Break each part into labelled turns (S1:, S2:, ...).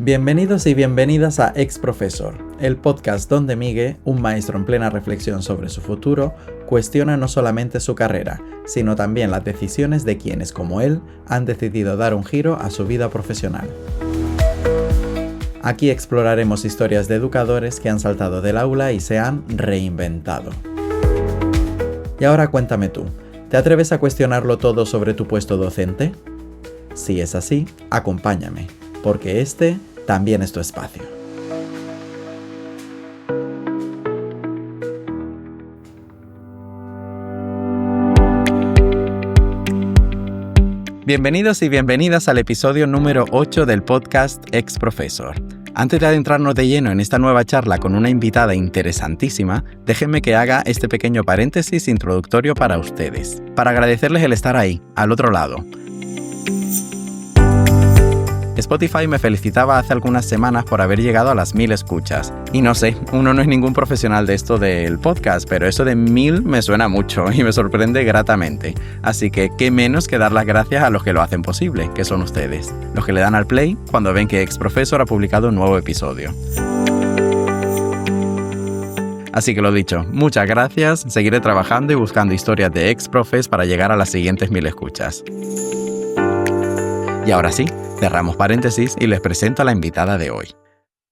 S1: Bienvenidos y bienvenidas a Ex Profesor, el podcast donde Miguel, un maestro en plena reflexión sobre su futuro, cuestiona no solamente su carrera, sino también las decisiones de quienes, como él, han decidido dar un giro a su vida profesional. Aquí exploraremos historias de educadores que han saltado del aula y se han reinventado. Y ahora cuéntame tú, ¿te atreves a cuestionarlo todo sobre tu puesto docente? Si es así, acompáñame, porque este también es tu espacio. Bienvenidos y bienvenidas al episodio número 8 del podcast Ex Profesor. Antes de adentrarnos de lleno en esta nueva charla con una invitada interesantísima, déjenme que haga este pequeño paréntesis introductorio para ustedes, para agradecerles el estar ahí, al otro lado. Spotify me felicitaba hace algunas semanas por haber llegado a las 1000 escuchas. Y no sé, uno no es ningún profesional de esto del podcast, pero eso de 1000 me suena mucho y me sorprende gratamente. Así que qué menos que dar las gracias a los que lo hacen posible, que son ustedes, los que le dan al play cuando ven que Ex Profesor ha publicado un nuevo episodio. Así que lo dicho, muchas gracias, seguiré trabajando y buscando historias de ex profes para llegar a las siguientes 1000 escuchas. Y ahora sí, cerramos paréntesis y les presento a la invitada de hoy.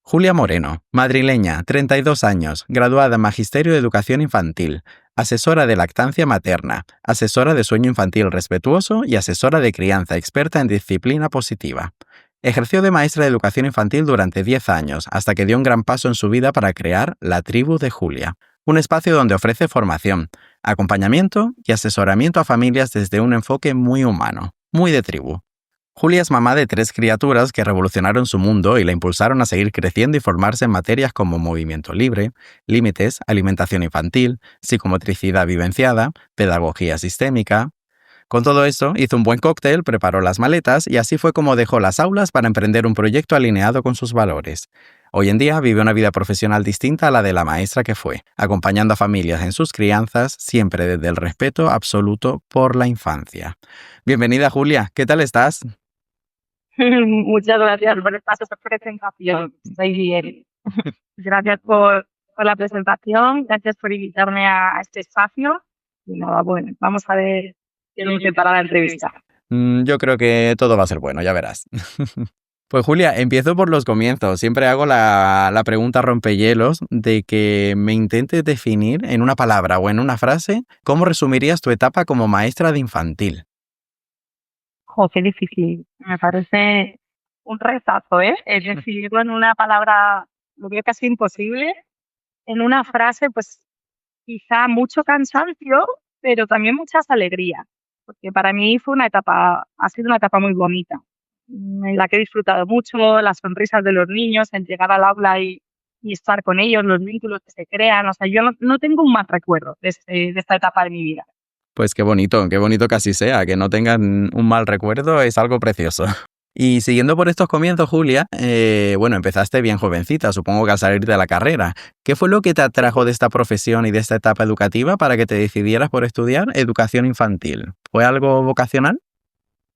S1: Julia Moreno, madrileña, 32 años, graduada en Magisterio de Educación Infantil, asesora de lactancia materna, asesora de sueño infantil respetuoso y asesora de crianza experta en disciplina positiva. Ejerció de maestra de educación infantil durante 10 años, hasta que dio un gran paso en su vida para crear La Tribu de Julia, un espacio donde ofrece formación, acompañamiento y asesoramiento a familias desde un enfoque muy humano, muy de tribu. Julia es mamá de 3 criaturas que revolucionaron su mundo y la impulsaron a seguir creciendo y formarse en materias como movimiento libre, límites, alimentación infantil, psicomotricidad vivenciada, pedagogía sistémica. Con todo eso, hizo un buen cóctel, preparó las maletas y así fue como dejó las aulas para emprender un proyecto alineado con sus valores. Hoy en día vive una vida profesional distinta a la de la maestra que fue, acompañando a familias en sus crianzas, siempre desde el respeto absoluto por la infancia. Bienvenida, Julia, ¿qué tal estás?
S2: Muchas gracias por esta presentación. Estoy bien. Gracias por la presentación, gracias por invitarme a este espacio. Y nada, bueno, vamos a ver qué nos depara la entrevista.
S1: Yo creo que todo va a ser bueno, ya verás. Pues Julia, empiezo por los comienzos. Siempre hago la pregunta rompehielos de que me intentes definir en una palabra o en una frase cómo resumirías tu etapa como maestra de infantil.
S2: Qué difícil. Me parece un rezazo, ¿eh? Es decirlo en una palabra, lo veo casi imposible. En una frase, pues quizá mucho cansancio, pero también muchas alegrías. Porque para mí ha sido una etapa muy bonita, en la que he disfrutado mucho, las sonrisas de los niños, el llegar al aula y estar con ellos, los vínculos que se crean. O sea, yo no tengo un mal recuerdo de esta etapa de mi vida.
S1: Pues qué bonito que así sea, que no tengan un mal recuerdo, es algo precioso. Y siguiendo por estos comienzos, Julia, empezaste bien jovencita, supongo que al salir de la carrera. ¿Qué fue lo que te atrajo de esta profesión y de esta etapa educativa para que te decidieras por estudiar educación infantil? ¿Fue algo vocacional?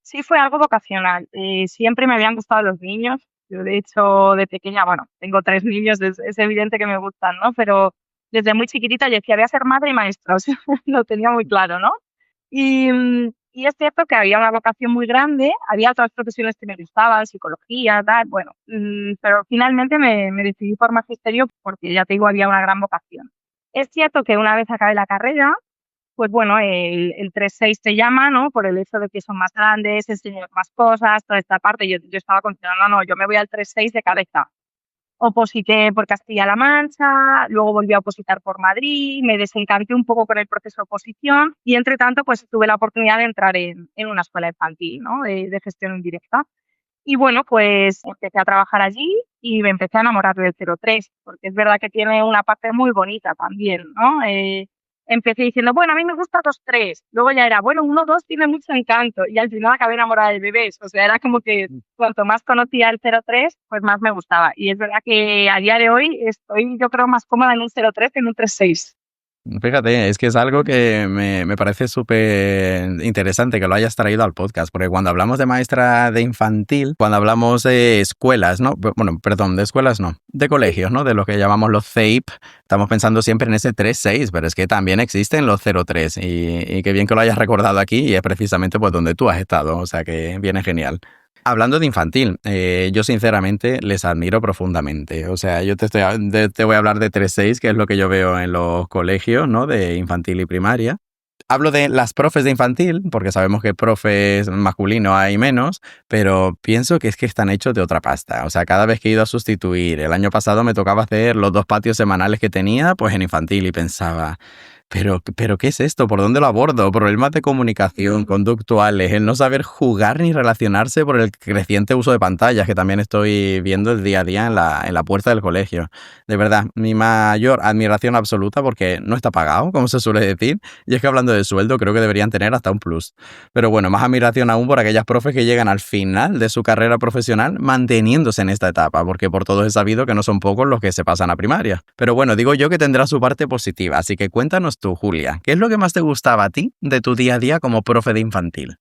S2: Sí, fue algo vocacional. Siempre me habían gustado los niños. Yo, de hecho, de pequeña, tengo 3 niños, es evidente que me gustan, ¿no? Pero desde muy chiquitita yo decía, voy a ser madre y maestra, o sea, lo tenía muy claro, ¿no? Y es cierto que había una vocación muy grande, había otras profesiones que me gustaban, psicología, tal, pero finalmente me decidí por magisterio porque, ya te digo, había una gran vocación. Es cierto que una vez acabé la carrera, pues bueno, el 3-6 te llama, ¿no? Por el hecho de que son más grandes, enseñan más cosas, toda esta parte. Yo estaba considerando, no, yo me voy al 3-6 de cabeza. Oposité por Castilla-La Mancha, luego volví a opositar por Madrid, me desencanté un poco con el proceso de oposición y, entre tanto, pues tuve la oportunidad de entrar en una escuela infantil, ¿no? De gestión indirecta. Y bueno, pues empecé a trabajar allí y me empecé a enamorar del 03, porque es verdad que tiene una parte muy bonita también, ¿no? Empecé diciendo, bueno, a mí me gusta 2-3, luego ya era, bueno, 1-2 tiene mucho encanto, y al final acabé enamorada de bebés. O sea, era como que cuanto más conocía el 03, pues más me gustaba. Y es verdad que a día de hoy estoy, yo creo, más cómoda en un 03 que en un 3-6.
S1: Fíjate, es que es algo que me parece súper interesante que lo hayas traído al podcast, porque cuando hablamos de maestra de infantil, cuando hablamos de escuelas, ¿no? Bueno, perdón, de escuelas no, de colegios, ¿no? De lo que llamamos los CEIP, estamos pensando siempre en ese 3-6, pero es que también existen los 0-3 y qué bien que lo hayas recordado aquí y es precisamente pues donde tú has estado, o sea que viene genial. Hablando de infantil, yo sinceramente les admiro profundamente. O sea, yo te voy a hablar de 3-6, que es lo que yo veo en los colegios, ¿no? De infantil y primaria. Hablo de las profes de infantil, porque sabemos que profes masculinos hay menos, pero pienso que es que están hechos de otra pasta. O sea, cada vez que he ido a sustituir, el año pasado me tocaba hacer los 2 patios semanales que tenía, pues en infantil y pensaba... Pero, ¿qué es esto? ¿Por dónde lo abordo? Problemas de comunicación, conductuales, el no saber jugar ni relacionarse por el creciente uso de pantallas que también estoy viendo el día a día en la puerta del colegio. De verdad, mi mayor admiración absoluta porque no está pagado, como se suele decir, y es que hablando de sueldo creo que deberían tener hasta un plus. Pero bueno, más admiración aún por aquellas profes que llegan al final de su carrera profesional manteniéndose en esta etapa, porque por todos he sabido que no son pocos los que se pasan a primaria. Pero bueno, digo yo que tendrá su parte positiva, así que cuéntanos tú, Julia, ¿qué es lo que más te gustaba a ti de tu día a día como profe de infantil?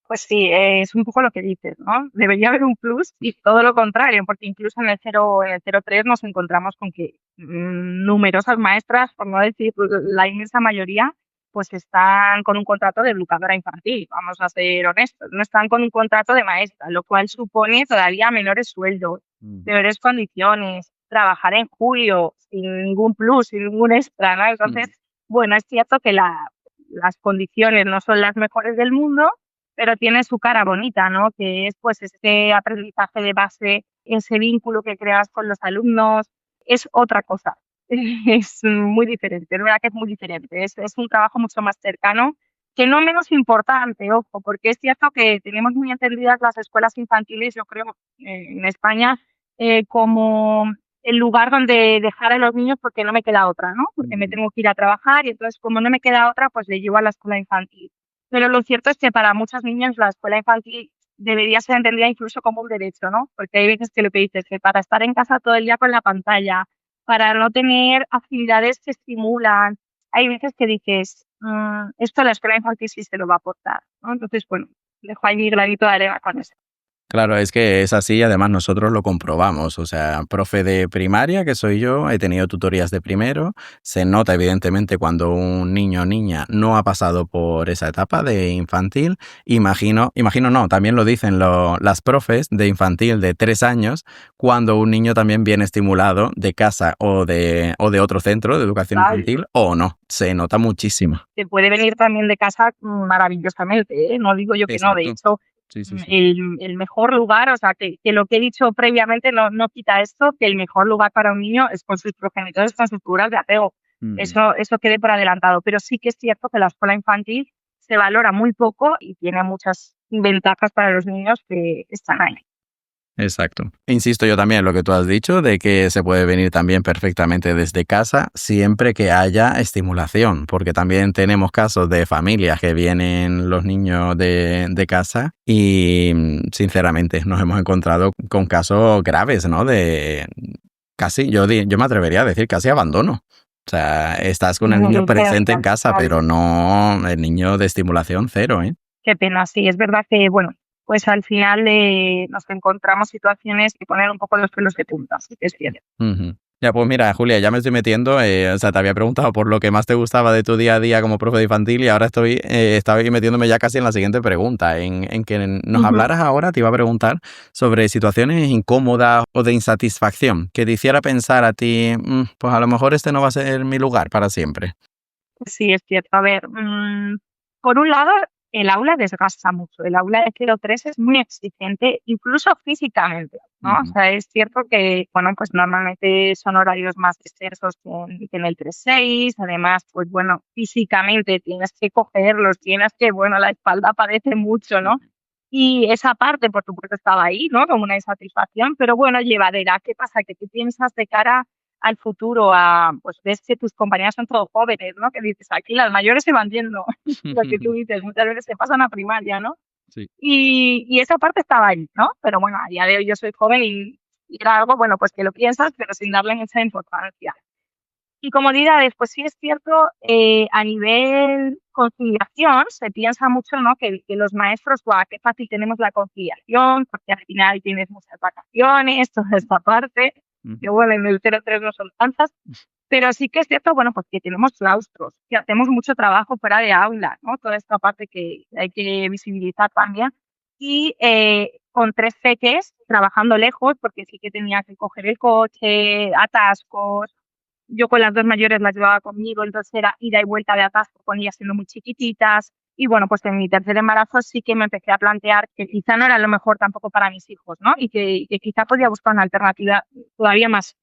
S2: Pues sí, es un poco lo que dices, ¿no? Debería haber un plus y todo lo contrario, porque incluso en el 0-3 nos encontramos con que numerosas maestras, por no decir la inmensa mayoría, pues están con un contrato de educadora infantil, vamos a ser honestos, no están con un contrato de maestra, lo cual supone todavía menores sueldos, peores condiciones, trabajar en julio sin ningún plus, sin ningún extra, ¿no? Entonces, bueno, es cierto que las condiciones no son las mejores del mundo, pero tiene su cara bonita, ¿no? Que es pues este aprendizaje de base, ese vínculo que creas con los alumnos, es otra cosa. Es muy diferente, es verdad que es muy diferente. Es un trabajo mucho más cercano, que no menos importante, ojo, porque es cierto que tenemos muy entendidas las escuelas infantiles, yo creo, en España, como el lugar donde dejar a los niños porque no me queda otra, ¿no? Porque me tengo que ir a trabajar y entonces como no me queda otra, pues le llevo a la escuela infantil. Pero lo cierto es que para muchos niños la escuela infantil debería ser entendida incluso como un derecho, ¿no? Porque hay veces que lo que dices, que para estar en casa todo el día con la pantalla, para no tener actividades que estimulan, hay veces que dices, esto la escuela infantil sí se lo va a aportar, ¿no? Entonces, bueno, dejo ahí mi granito de arena con eso.
S1: Claro, es que es así y además nosotros lo comprobamos. O sea, profe de primaria, que soy yo, he tenido tutorías de primero. Se nota evidentemente cuando un niño o niña no ha pasado por esa etapa de infantil. Imagino no, también lo dicen las profes de infantil de 3 años, cuando un niño también viene estimulado de casa o de otro centro de educación
S2: Claro.
S1: infantil o no. Se nota muchísimo.
S2: Te puede venir también de casa maravillosamente, ¿eh? No digo yo que no, de
S1: Exacto.
S2: hecho,
S1: Sí, sí, sí.
S2: el mejor lugar, o sea, que lo que he dicho previamente no quita esto, que el mejor lugar para un niño es con sus progenitores, con sus figuras de apego.
S1: Ujú.
S2: Eso quede por adelantado. Pero sí que es cierto que la escuela infantil se valora muy poco y tiene muchas ventajas para los niños que están ahí.
S1: Exacto. Insisto yo también en lo que tú has dicho, de que se puede venir también perfectamente desde casa, siempre que haya estimulación, porque también tenemos casos de familias que vienen los niños de casa y sinceramente nos hemos encontrado con casos graves, ¿no? De casi, yo me atrevería a decir casi abandono. O sea, estás con el niño presente en casa, pero no el niño de estimulación cero, ¿eh?
S2: Qué pena, sí, es verdad que, bueno, pues al final nos encontramos situaciones que ponen un poco los pelos de punta, sí que es cierto.
S1: Ujú. Ya, pues mira, Julia, ya me estoy metiendo, o sea, te había preguntado por lo que más te gustaba de tu día a día como profe de infantil y ahora estaba ahí metiéndome ya casi en la siguiente pregunta, en que nos
S2: Ujú.
S1: hablaras ahora, te iba a preguntar sobre situaciones incómodas o de insatisfacción, que te hiciera pensar a ti, pues a lo mejor este no va a ser mi lugar para siempre".
S2: Sí, es cierto. A ver, por un lado, el aula desgasta mucho. El aula de 0-3 es muy exigente, incluso físicamente, ¿no? O
S1: Ujú.
S2: sea, es cierto que, bueno, pues normalmente son horarios más extensos que en el 3-6. Además, pues bueno, físicamente tienes que cogerlos, tienes que, bueno, la espalda padece mucho, ¿no? Y esa parte, por supuesto, estaba ahí, ¿no? Como una insatisfacción, pero bueno, llevadera. ¿Qué pasa? Que tú piensas de cara al futuro, pues ves que tus compañeras son todos jóvenes, ¿no? Que dices, aquí las mayores se van yendo, lo que tú dices, muchas veces se pasan a primaria, ¿no?
S1: Sí.
S2: Y esa parte estaba ahí, ¿no? Pero bueno, a día de hoy yo soy joven y era algo, bueno, pues que lo piensas, pero sin darle mucha importancia. Y comodidades, pues sí es cierto, a nivel conciliación se piensa mucho, ¿no? Que los maestros, ¡guau!, qué fácil tenemos la conciliación, porque al final tienes muchas vacaciones, toda esta parte, que
S1: Ujú.
S2: bueno, en el 0-3 no son tantas, pero sí que es cierto, bueno, pues que tenemos claustros, que hacemos mucho trabajo fuera de aula, ¿no? Toda esta parte que hay que visibilizar también. Y con 3 peques trabajando lejos, porque sí que tenía que coger el coche, atascos. Yo con las 2 mayores las llevaba conmigo, entonces era ida y vuelta de atasco con ellas siendo muy chiquititas. Y bueno, pues en mi tercer embarazo sí que me empecé a plantear que quizá no era lo mejor tampoco para mis hijos, ¿no? Y que quizá podía buscar una alternativa todavía más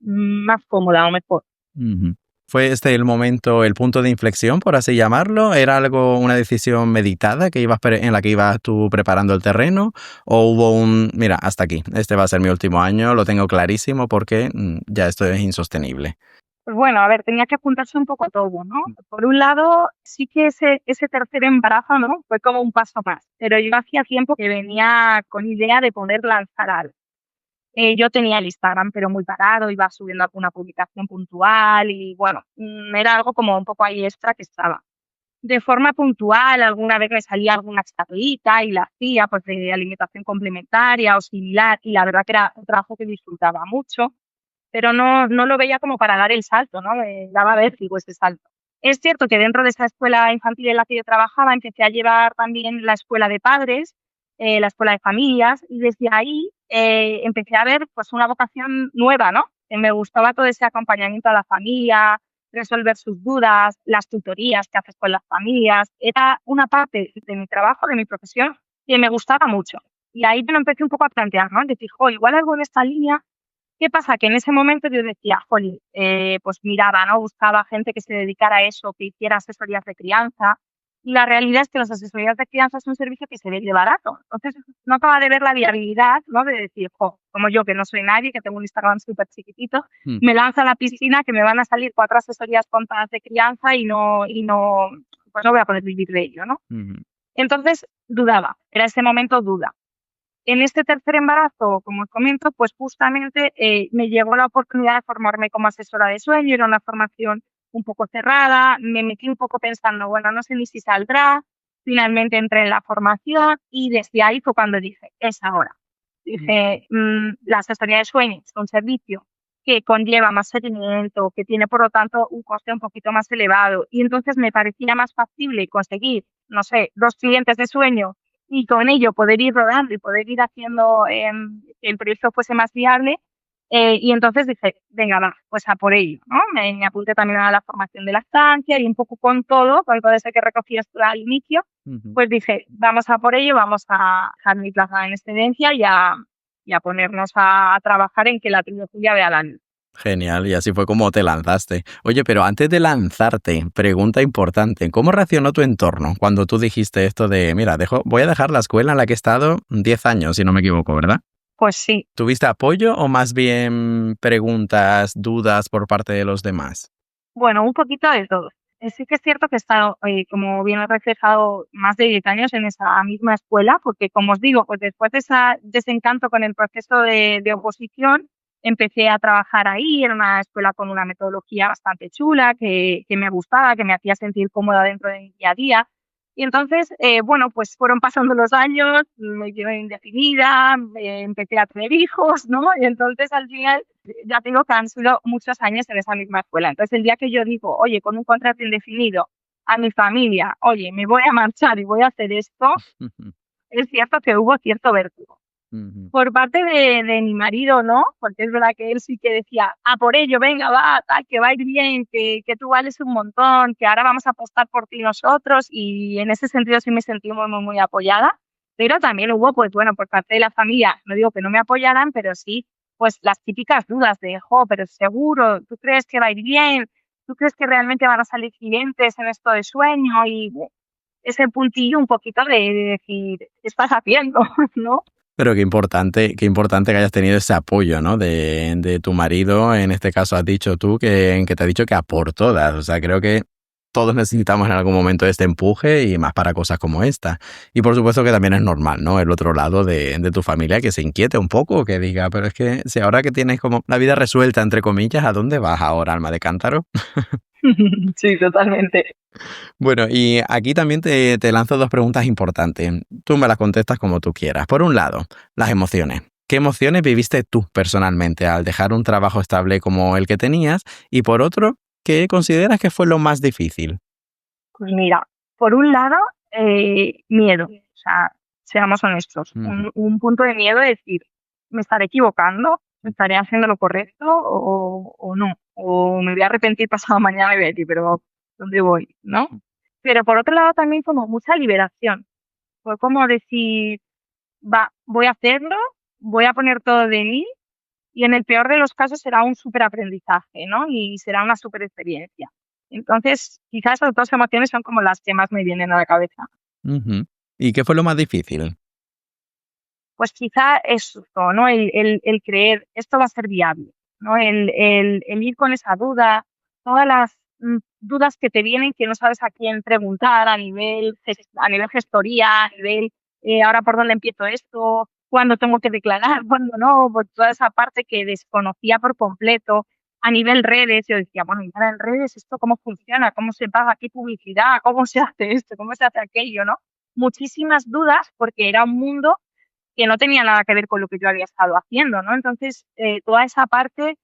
S2: cómoda o mejor.
S1: Ujú. ¿Fue este el momento, el punto de inflexión, por así llamarlo? ¿Era algo, una decisión meditada que en la que ibas tú preparando el terreno? ¿O hubo mira, hasta aquí, este va a ser mi último año, lo tengo clarísimo porque ya esto es insostenible?
S2: Pues bueno, a ver, tenía que juntarse un poco todo, ¿no? Por un lado, sí que ese tercer embarazo, ¿no? Fue como un paso más, pero yo hacía tiempo que venía con idea de poder lanzar algo. Yo tenía el Instagram, pero muy parado, iba subiendo alguna publicación puntual y bueno, era algo como un poco ahí extra que estaba. De forma puntual, alguna vez me salía alguna estatuita y la hacía, pues de alimentación complementaria o similar, y la verdad que era un trabajo que disfrutaba mucho, pero no lo veía como para dar el salto, ¿no? Me daba vértigo ese salto. Es cierto que dentro de esa escuela infantil en la que yo trabajaba, empecé a llevar también la escuela de padres, la escuela de familias, y desde ahí empecé a ver pues una vocación nueva, ¿no? Que me gustaba todo ese acompañamiento a la familia, resolver sus dudas, las tutorías que haces con las familias. Era una parte de mi trabajo, de mi profesión, que me gustaba mucho. Y ahí me lo empecé un poco a plantear, ¿no? Decir, jo, igual algo en esta línea. ¿Qué pasa? Que en ese momento yo decía, jolín, pues miraba, ¿no? Buscaba gente que se dedicara a eso, que hiciera asesorías de crianza. Y la realidad es que las asesorías de crianza es un servicio que se vende barato. Entonces, no acaba de ver la viabilidad, ¿no? De decir, jo, como yo, que no soy nadie, que tengo un Instagram súper chiquitito,
S1: Mm.
S2: me lanzo a la piscina, que me van a salir 4 asesorías contadas de crianza y no, pues no voy a poder vivir de ello, ¿no?
S1: Ujú.
S2: Entonces, dudaba, era ese momento duda. En este tercer embarazo, como os comento, pues justamente me llegó la oportunidad de formarme como asesora de sueño, era una formación un poco cerrada, me metí un poco pensando, bueno, no sé ni si saldrá, finalmente entré en la formación y desde ahí fue cuando dije, es ahora. Dije, la asesoría de sueño es un servicio que conlleva más seguimiento, que tiene por lo tanto un coste un poquito más elevado y entonces me parecía más factible conseguir, no sé, 2 clientes de sueño y con ello poder ir rodando y poder ir haciendo que el proyecto fuese más viable. Y entonces dije, venga, va, pues a por ello, ¿no? Me apunté también a la formación de lactancia y un poco con todo eso que recogías tú al inicio,
S1: Ujú.
S2: pues dije, vamos a por ello, vamos a dejar mi plaza en excedencia y a ponernos a trabajar en que la tecnología vea la luz.
S1: Genial, y así fue como te lanzaste. Oye, pero antes de lanzarte, pregunta importante, ¿cómo reaccionó tu entorno cuando tú dijiste esto de, mira, voy a dejar la escuela en la que he estado 10 años, si no me equivoco, ¿verdad?
S2: Pues sí.
S1: ¿Tuviste apoyo o más bien preguntas, dudas por parte de los demás?
S2: Bueno, un poquito de todo. Sí que es cierto que he estado, como bien he reflejado, más de 10 años en esa misma escuela, porque como os digo, pues después de ese desencanto con el proceso de oposición, empecé a trabajar ahí, era una escuela con una metodología bastante chula, que me gustaba, que me hacía sentir cómoda dentro de mi día a día. Y entonces, bueno, pues fueron pasando los años, me quedé indefinida, empecé a tener hijos, ¿no? Y entonces al final ya tengo que han sido muchos años en esa misma escuela. Entonces, el día que yo digo, oye, con un contrato indefinido a mi familia, oye, me voy a marchar y voy a hacer esto,
S1: Ujú,
S2: es cierto que hubo cierto vértigo.
S1: ujú.
S2: Por parte de mi marido, ¿no? Porque es verdad que él sí que decía, a por ello, venga, va, tal, que va a ir bien, que tú vales un montón, que ahora vamos a apostar por ti nosotros. Y en ese sentido sí me sentí muy, muy, muy apoyada. Pero también hubo, pues bueno, por parte de la familia, no digo que no me apoyaran, pero sí, pues las típicas dudas de, jo, pero seguro, ¿tú crees que va a ir bien? ¿Tú crees que realmente van a salir clientes en esto de sueño? Y ese puntillo un poquito de decir, ¿qué estás haciendo? ¿No?
S1: Pero qué importante que hayas tenido ese apoyo, ¿no? De tu marido, en este caso has dicho tú, que te ha dicho que a por todas. O sea, creo que todos necesitamos en algún momento este empuje y más para cosas como esta. Y por supuesto que también es normal, ¿no? El otro lado de tu familia que se inquiete un poco, que diga, pero es que si ahora que tienes como la vida resuelta, entre comillas, ¿a dónde vas ahora, alma de cántaro?
S2: Sí, totalmente.
S1: Bueno, y aquí también te lanzo dos preguntas importantes. Tú me las contestas como tú quieras. Por un lado, las emociones. ¿Qué emociones viviste tú personalmente al dejar un trabajo estable como el que tenías? Y por otro, ¿qué consideras que fue lo más difícil?
S2: Pues mira, por un lado, miedo. O sea, seamos honestos.
S1: Ujú.
S2: Un punto de miedo de decir, ¿me estaré equivocando? ¿Me estaré haciendo lo correcto o no? O me voy a arrepentir pasado mañana y voy a decir, pero ¿dónde voy? ¿No? Pero por otro lado también como mucha liberación. Fue como decir, va, voy a hacerlo, voy a poner todo de mí y en el peor de los casos será un súper aprendizaje, ¿no? Y será una súper experiencia. Entonces, quizás esas dos emociones son como las que más me vienen a la cabeza.
S1: Ujú. ¿Y qué fue lo más difícil?
S2: Pues quizá eso, ¿no? El creer, esto va a ser viable, ¿no? El ir con esa duda, todas las dudas que te vienen que no sabes a quién preguntar a nivel gestoría, a nivel, ahora por dónde empiezo esto, cuándo tengo que declarar, cuándo no, pues toda esa parte que desconocía por completo. A nivel redes, yo decía, bueno, y ahora en redes, ¿esto cómo funciona? ¿Cómo se paga? ¿Qué publicidad? ¿Cómo se hace esto? ¿Cómo se hace aquello? ¿No? Muchísimas dudas porque era un mundo que no tenía nada que ver con lo que yo había estado haciendo, ¿no? Entonces, toda esa parte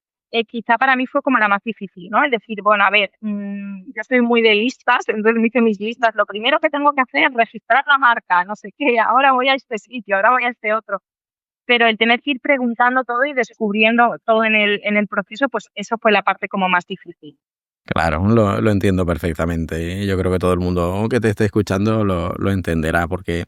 S2: quizá para mí fue como la más difícil, ¿no? Es decir, bueno, a ver, yo soy muy de listas, entonces me hice mis listas. Lo primero que tengo que hacer es registrar la marca, no sé qué, ahora voy a este sitio, ahora voy a este otro. Pero el tener que ir preguntando todo y descubriendo todo en el proceso, pues eso fue la parte como más difícil.
S1: Claro, lo entiendo perfectamente. Y yo creo que todo el mundo que te esté escuchando lo entenderá, porque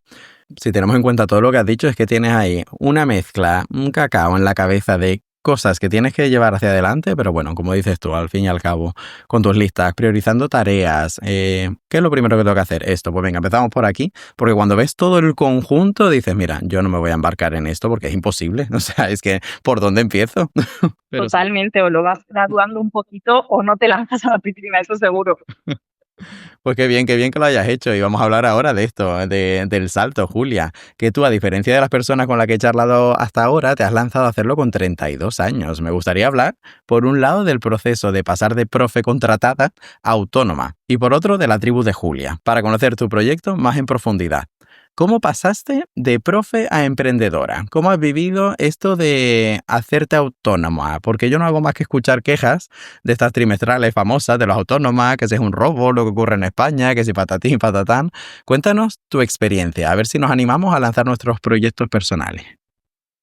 S1: si tenemos en cuenta todo lo que has dicho, es que tienes ahí una mezcla, un cacao en la cabeza de cosas que tienes que llevar hacia adelante, pero bueno, como dices tú, al fin y al cabo, con tus listas, priorizando tareas, ¿qué es lo primero que tengo que hacer? Esto, pues venga, empezamos por aquí, porque cuando ves todo el conjunto, dices, mira, yo no me voy a embarcar en esto porque es imposible, o sea, es que, ¿por dónde empiezo? Pero sí.
S2: Totalmente, o lo vas graduando un poquito o no te lanzas a la piscina, eso seguro.
S1: Pues qué bien que lo hayas hecho. Y vamos a hablar ahora de esto, del salto, Julia. Que tú, a diferencia de las personas con las que he charlado hasta ahora, te has lanzado a hacerlo con 32 años. Me gustaría hablar, por un lado, del proceso de pasar de profe contratada a autónoma. Y por otro, de la tribu de Julia, para conocer tu proyecto más en profundidad. ¿Cómo pasaste de profe a emprendedora? ¿Cómo has vivido esto de hacerte autónoma? Porque yo no hago más que escuchar quejas de estas trimestrales famosas de los autónomas, que si es un robo lo que ocurre en España, que si patatín, patatán. Cuéntanos tu experiencia, a ver si nos animamos a lanzar nuestros proyectos personales.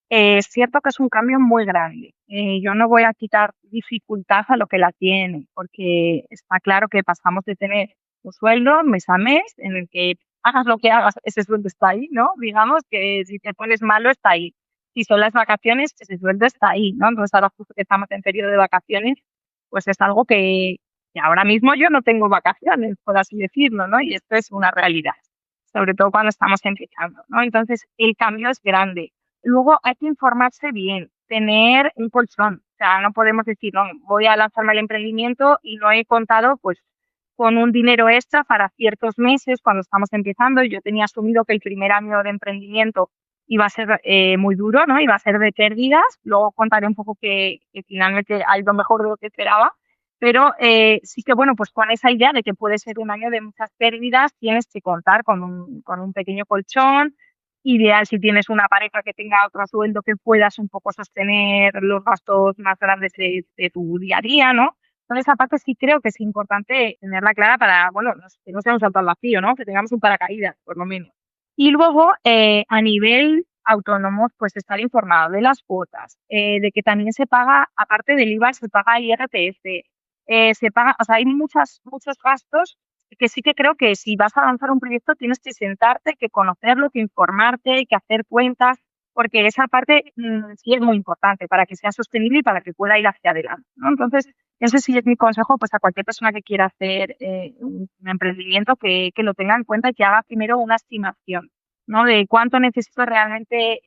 S2: Es cierto que es un cambio muy grande. Yo no voy a quitar dificultad a lo que la tiene, porque está claro que pasamos de tener un sueldo mes a mes, en el que hagas lo que hagas, ese sueldo está ahí, ¿no? Digamos que si te pones malo, está ahí. Si son las vacaciones, ese sueldo está ahí, ¿no? Entonces ahora justo que estamos en periodo de vacaciones, pues es algo que ahora mismo yo no tengo vacaciones, por así decirlo, ¿no? Y esto es una realidad, sobre todo cuando estamos empezando, ¿no? Entonces el cambio es grande. Luego hay que informarse bien, tener un colchón. O sea, no podemos decir, no, voy a lanzarme al emprendimiento y no he contado pues con un dinero extra para ciertos meses cuando estamos empezando. Yo tenía asumido que el primer año de emprendimiento iba a ser muy duro, ¿no? Iba a ser de pérdidas. Luego contaré un poco que finalmente ha ido mejor de lo que esperaba. Pero sí que, bueno, pues con esa idea de que puede ser un año de muchas pérdidas, tienes que contar con un pequeño colchón. Ideal si tienes una pareja que tenga otro sueldo que puedas un poco sostener los gastos más grandes de tu día a día, ¿no? Entonces, esa parte sí creo que es importante tenerla clara para, bueno, que no sea un salto al vacío, ¿no? Que tengamos un paracaídas, por lo menos. Y luego, a nivel autónomo, pues estar informado de las cuotas, de que también se paga, aparte del IVA, se paga IRPF, se paga, o sea, hay muchos gastos que sí que creo que si vas a lanzar un proyecto tienes que sentarte, que conocerlo, que informarte, que hacer cuentas, porque esa parte sí es muy importante para que sea sostenible y para que pueda ir hacia adelante, ¿no? Entonces, ese sí es mi consejo pues a cualquier persona que quiera hacer un emprendimiento que lo tenga en cuenta y que haga primero una estimación, ¿no? De cuánto necesito realmente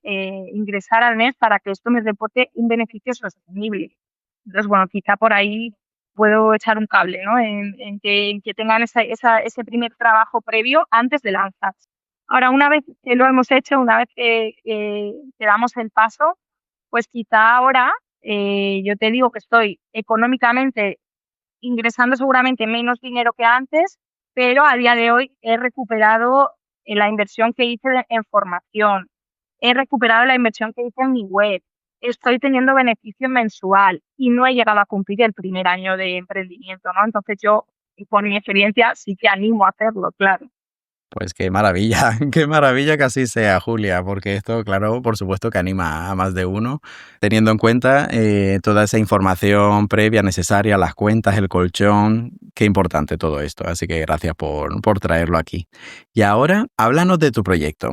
S2: ingresar al mes para que esto me reporte un beneficio sostenible. Entonces, bueno, quizá por ahí puedo echar un cable, ¿no? En que tengan ese primer trabajo previo antes de lanzarse. Ahora, una vez que lo hemos hecho, una vez que damos el paso, pues quizá ahora, yo te digo que estoy económicamente ingresando seguramente menos dinero que antes, pero a día de hoy he recuperado la inversión que hice en formación, he recuperado la inversión que hice en mi web, estoy teniendo beneficio mensual y no he llegado a cumplir el primer año de emprendimiento, ¿no? Entonces yo, por mi experiencia, sí que animo a hacerlo, claro.
S1: Pues qué maravilla, qué maravilla que así sea, Julia, porque esto, claro, por supuesto que anima a más de uno, teniendo en cuenta toda esa información previa necesaria, las cuentas, el colchón, qué importante todo esto, así que gracias por traerlo aquí. Y ahora, háblanos de tu proyecto,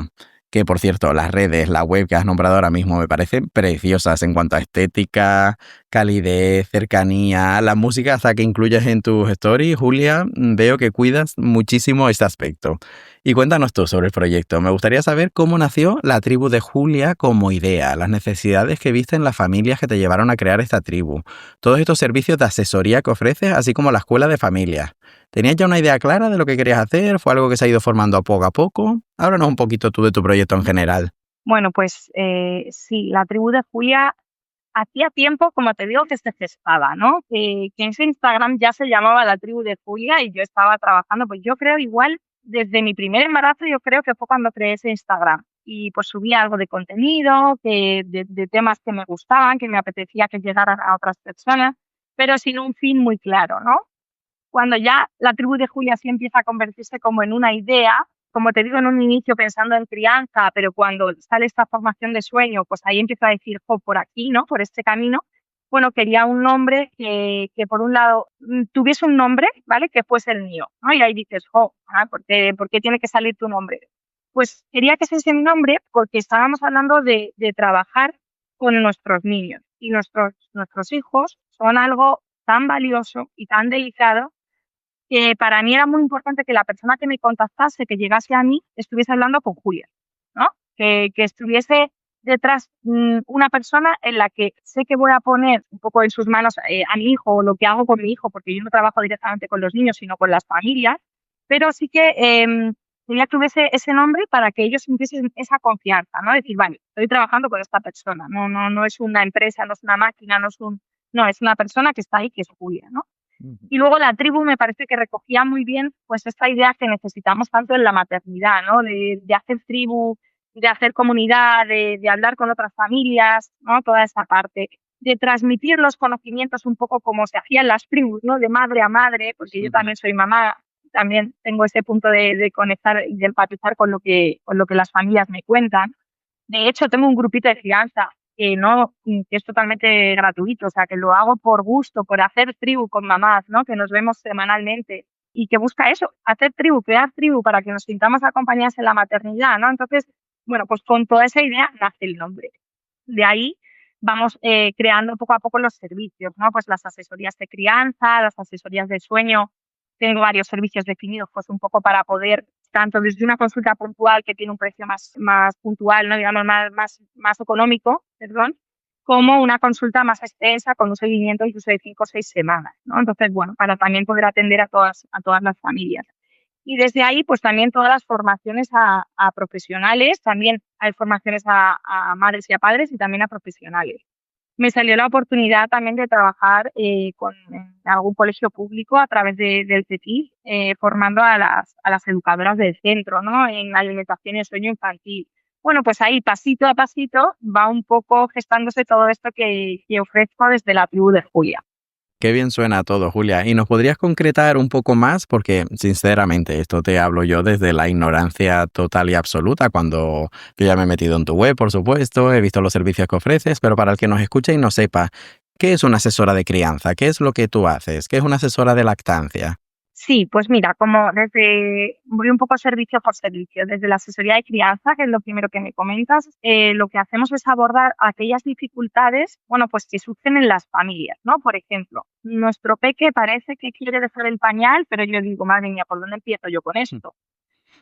S1: que por cierto, las redes, la web que has nombrado ahora mismo me parecen preciosas en cuanto a estética, calidez, cercanía, la música hasta que incluyes en tus stories, Julia, veo que cuidas muchísimo este aspecto. Y cuéntanos tú sobre el proyecto. Me gustaría saber cómo nació la tribu de Julia como idea, las necesidades que viste en las familias que te llevaron a crear esta tribu, todos estos servicios de asesoría que ofreces, así como la escuela de familias. ¿Tenías ya una idea clara de lo que querías hacer? ¿Fue algo que se ha ido formando a poco? Háblanos un poquito tú de tu proyecto en general.
S2: Bueno, pues sí, la tribu de Julia hacía tiempo, como te digo, que se gestaba, ¿no? Que ese Instagram ya se llamaba la tribu de Julia y yo estaba trabajando, pues yo creo igual, desde mi primer embarazo, yo creo que fue cuando creé ese Instagram. Y pues subía algo de contenido, de temas que me gustaban, que me apetecía que llegaran a otras personas, pero sin un fin muy claro, ¿no? Cuando ya la tribu de Julia sí empieza a convertirse como en una idea, como te digo en un inicio pensando en crianza, pero cuando sale esta formación de sueño, pues ahí empiezo a decir, jo, por aquí, ¿no? Por este camino. Bueno, quería un nombre que por un lado tuviese un nombre, ¿vale? Que fuese el mío, ¿no? Y ahí dices, jo, ¿por qué tiene que salir tu nombre? Pues quería que fuese mi nombre porque estábamos hablando de trabajar con nuestros niños y nuestros hijos son algo tan valioso y tan delicado que para mí era muy importante que la persona que me contactase, que llegase a mí, estuviese hablando con Julia, ¿no? Que estuviese detrás una persona en la que sé que voy a poner un poco en sus manos a mi hijo o lo que hago con mi hijo, porque yo no trabajo directamente con los niños, sino con las familias, pero sí que tenía que hubiese ese nombre para que ellos sintiesen esa confianza, ¿no? Decir, vale, estoy trabajando con esta persona, no es una empresa, no es una máquina, no, es una persona que está ahí, que es Julia, ¿no?
S1: Ujú.
S2: Y luego la tribu me parece que recogía muy bien pues esta idea que necesitamos tanto en la maternidad, ¿no? De hacer tribu, de hacer comunidad, de hablar con otras familias, ¿no? Toda esa parte, de transmitir los conocimientos un poco como se hacían las tribus, ¿no? De madre a madre, porque yo
S1: Ujú.
S2: también soy mamá, también tengo ese punto de conectar y de empatizar con lo que las familias me cuentan. De hecho, tengo un grupito de crianza que no, que es totalmente gratuito, o sea, que lo hago por gusto, por hacer tribu con mamás, ¿no? Que nos vemos semanalmente y que busca eso, hacer tribu, crear tribu para que nos sintamos acompañadas en la maternidad, ¿no? Entonces, bueno, pues con toda esa idea nace el nombre. De ahí vamos creando poco a poco los servicios, ¿no? Pues las asesorías de crianza, las asesorías de sueño. Tengo varios servicios definidos, pues un poco para poder, tanto desde una consulta puntual que tiene un precio más puntual, ¿no? Digamos, más económico, perdón, como una consulta más extensa con un seguimiento incluso de 5 o 6 semanas, ¿no? Entonces, bueno, para también poder atender a todas las familias. Y desde ahí, pues también todas las formaciones a profesionales, también hay formaciones a madres y a padres y también a profesionales. Me salió la oportunidad también de trabajar en algún colegio público a través del CETI, formando a las educadoras del centro, ¿no? En alimentación y sueño infantil. Bueno, pues ahí pasito a pasito va un poco gestándose todo esto que ofrezco desde la tribu de Julia.
S1: Qué bien suena todo, Julia. ¿Y nos podrías concretar un poco más? Porque, sinceramente, esto te hablo yo desde la ignorancia total y absoluta, cuando yo ya me he metido en tu web, por supuesto, he visto los servicios que ofreces, pero para el que nos escuche y no sepa, ¿qué es una asesora de crianza? ¿Qué es lo que tú haces? ¿Qué es una asesora de lactancia?
S2: Sí, pues mira, voy un poco servicio por servicio, desde la asesoría de crianza, que es lo primero que me comentas, lo que hacemos es abordar aquellas dificultades, bueno, pues que surgen en las familias, ¿no? Por ejemplo, nuestro peque parece que quiere dejar el pañal, pero yo digo, madre mía, ¿por dónde empiezo yo con esto?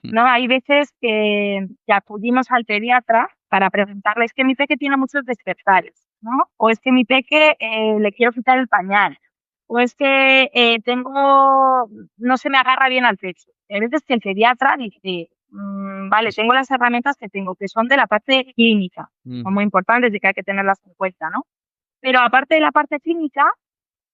S2: ¿No? Hay veces que acudimos al pediatra para preguntarle, es que mi peque tiene muchos despertares, ¿no? O es que mi peque le quiero quitar el pañal o es que no se me agarra bien al techo. Hay veces que el pediatra dice, vale, tengo las herramientas que tengo, que son de la parte clínica, son
S1: Ujú.
S2: muy importantes y que hay que tenerlas en cuenta, ¿no? Pero aparte de la parte clínica,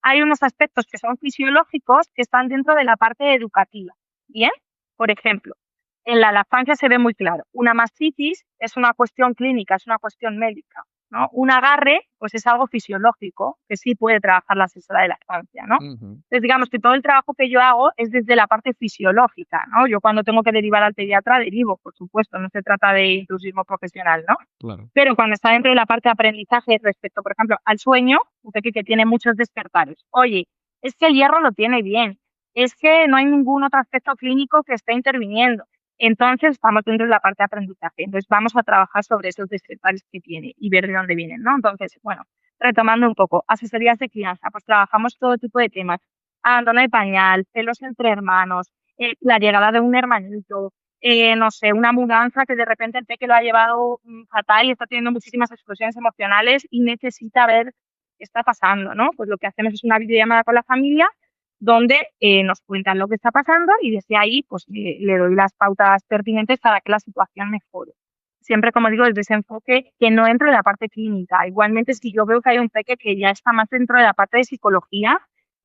S2: hay unos aspectos que son fisiológicos que están dentro de la parte educativa. Bien, por ejemplo, en la lactancia se ve muy claro. Una mastitis es una cuestión clínica, es una cuestión médica, ¿no? Un agarre, pues es algo fisiológico que sí puede trabajar la asesora de lactancia, ¿no?
S1: Ujú.
S2: Entonces, digamos que todo el trabajo que yo hago es desde la parte fisiológica, ¿no? Yo cuando tengo que derivar al pediatra, derivo, por supuesto, no se trata de intrusismo profesional, ¿no?
S1: Claro.
S2: Pero cuando está dentro de la parte de aprendizaje respecto, por ejemplo, al sueño, un peque que tiene muchos despertares. Oye, es que el hierro lo tiene bien, es que no hay ningún otro aspecto clínico que esté interviniendo. Entonces, estamos dentro de la parte de aprendizaje. Entonces, vamos a trabajar sobre esos despertares que tiene y ver de dónde vienen, ¿no? Entonces, bueno, retomando un poco, asesorías de crianza, pues trabajamos todo tipo de temas. Abandono de pañal, celos entre hermanos, la llegada de un hermanito, no sé, una mudanza que de repente el peque lo ha llevado fatal y está teniendo muchísimas explosiones emocionales y necesita ver qué está pasando, ¿no? Pues lo que hacemos es una videollamada con la familia donde nos cuentan lo que está pasando y desde ahí pues le doy las pautas pertinentes para que la situación mejore. Siempre, como digo, desde ese enfoque que no entre en la parte clínica. Igualmente, si yo veo que hay un peque que ya está más dentro de la parte de psicología,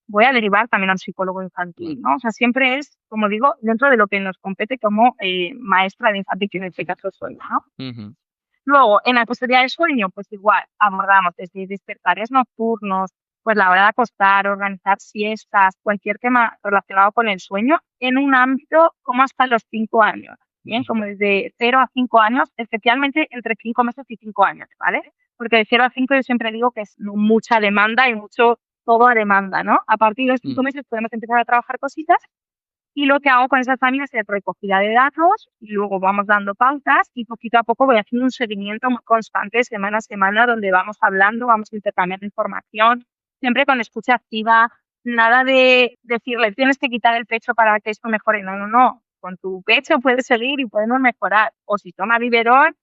S2: voy a derivar también al psicólogo infantil,
S1: Claro.
S2: ¿no? O sea, siempre es, como digo, dentro de lo que nos compete como maestra de infantil, que en este caso soy, ¿no?
S1: Ujú.
S2: Luego, en la custodia del sueño, pues igual, abordamos desde despertares nocturnos, pues la hora de acostar, organizar siestas, cualquier tema relacionado con el sueño, en un ámbito como hasta los 5 años, ¿bien?
S1: Ujú.
S2: Como desde 0 a 5 años, especialmente entre 5 meses y 5 años, ¿vale? Porque de 0 a 5 yo siempre digo que es mucha demanda y mucho todo a demanda, ¿no? A partir de los
S1: Mm.
S2: 5 meses podemos empezar a trabajar cositas y lo que hago con esas familias es recogida de datos y luego vamos dando pautas y poquito a poco voy haciendo un seguimiento muy constante semana a semana donde vamos hablando, vamos intercambiando información, siempre con escucha activa, nada de decirle tienes que quitar el pecho para que esto mejore. No, no, no. Con tu pecho puedes seguir y podemos mejorar. O si toma biberón,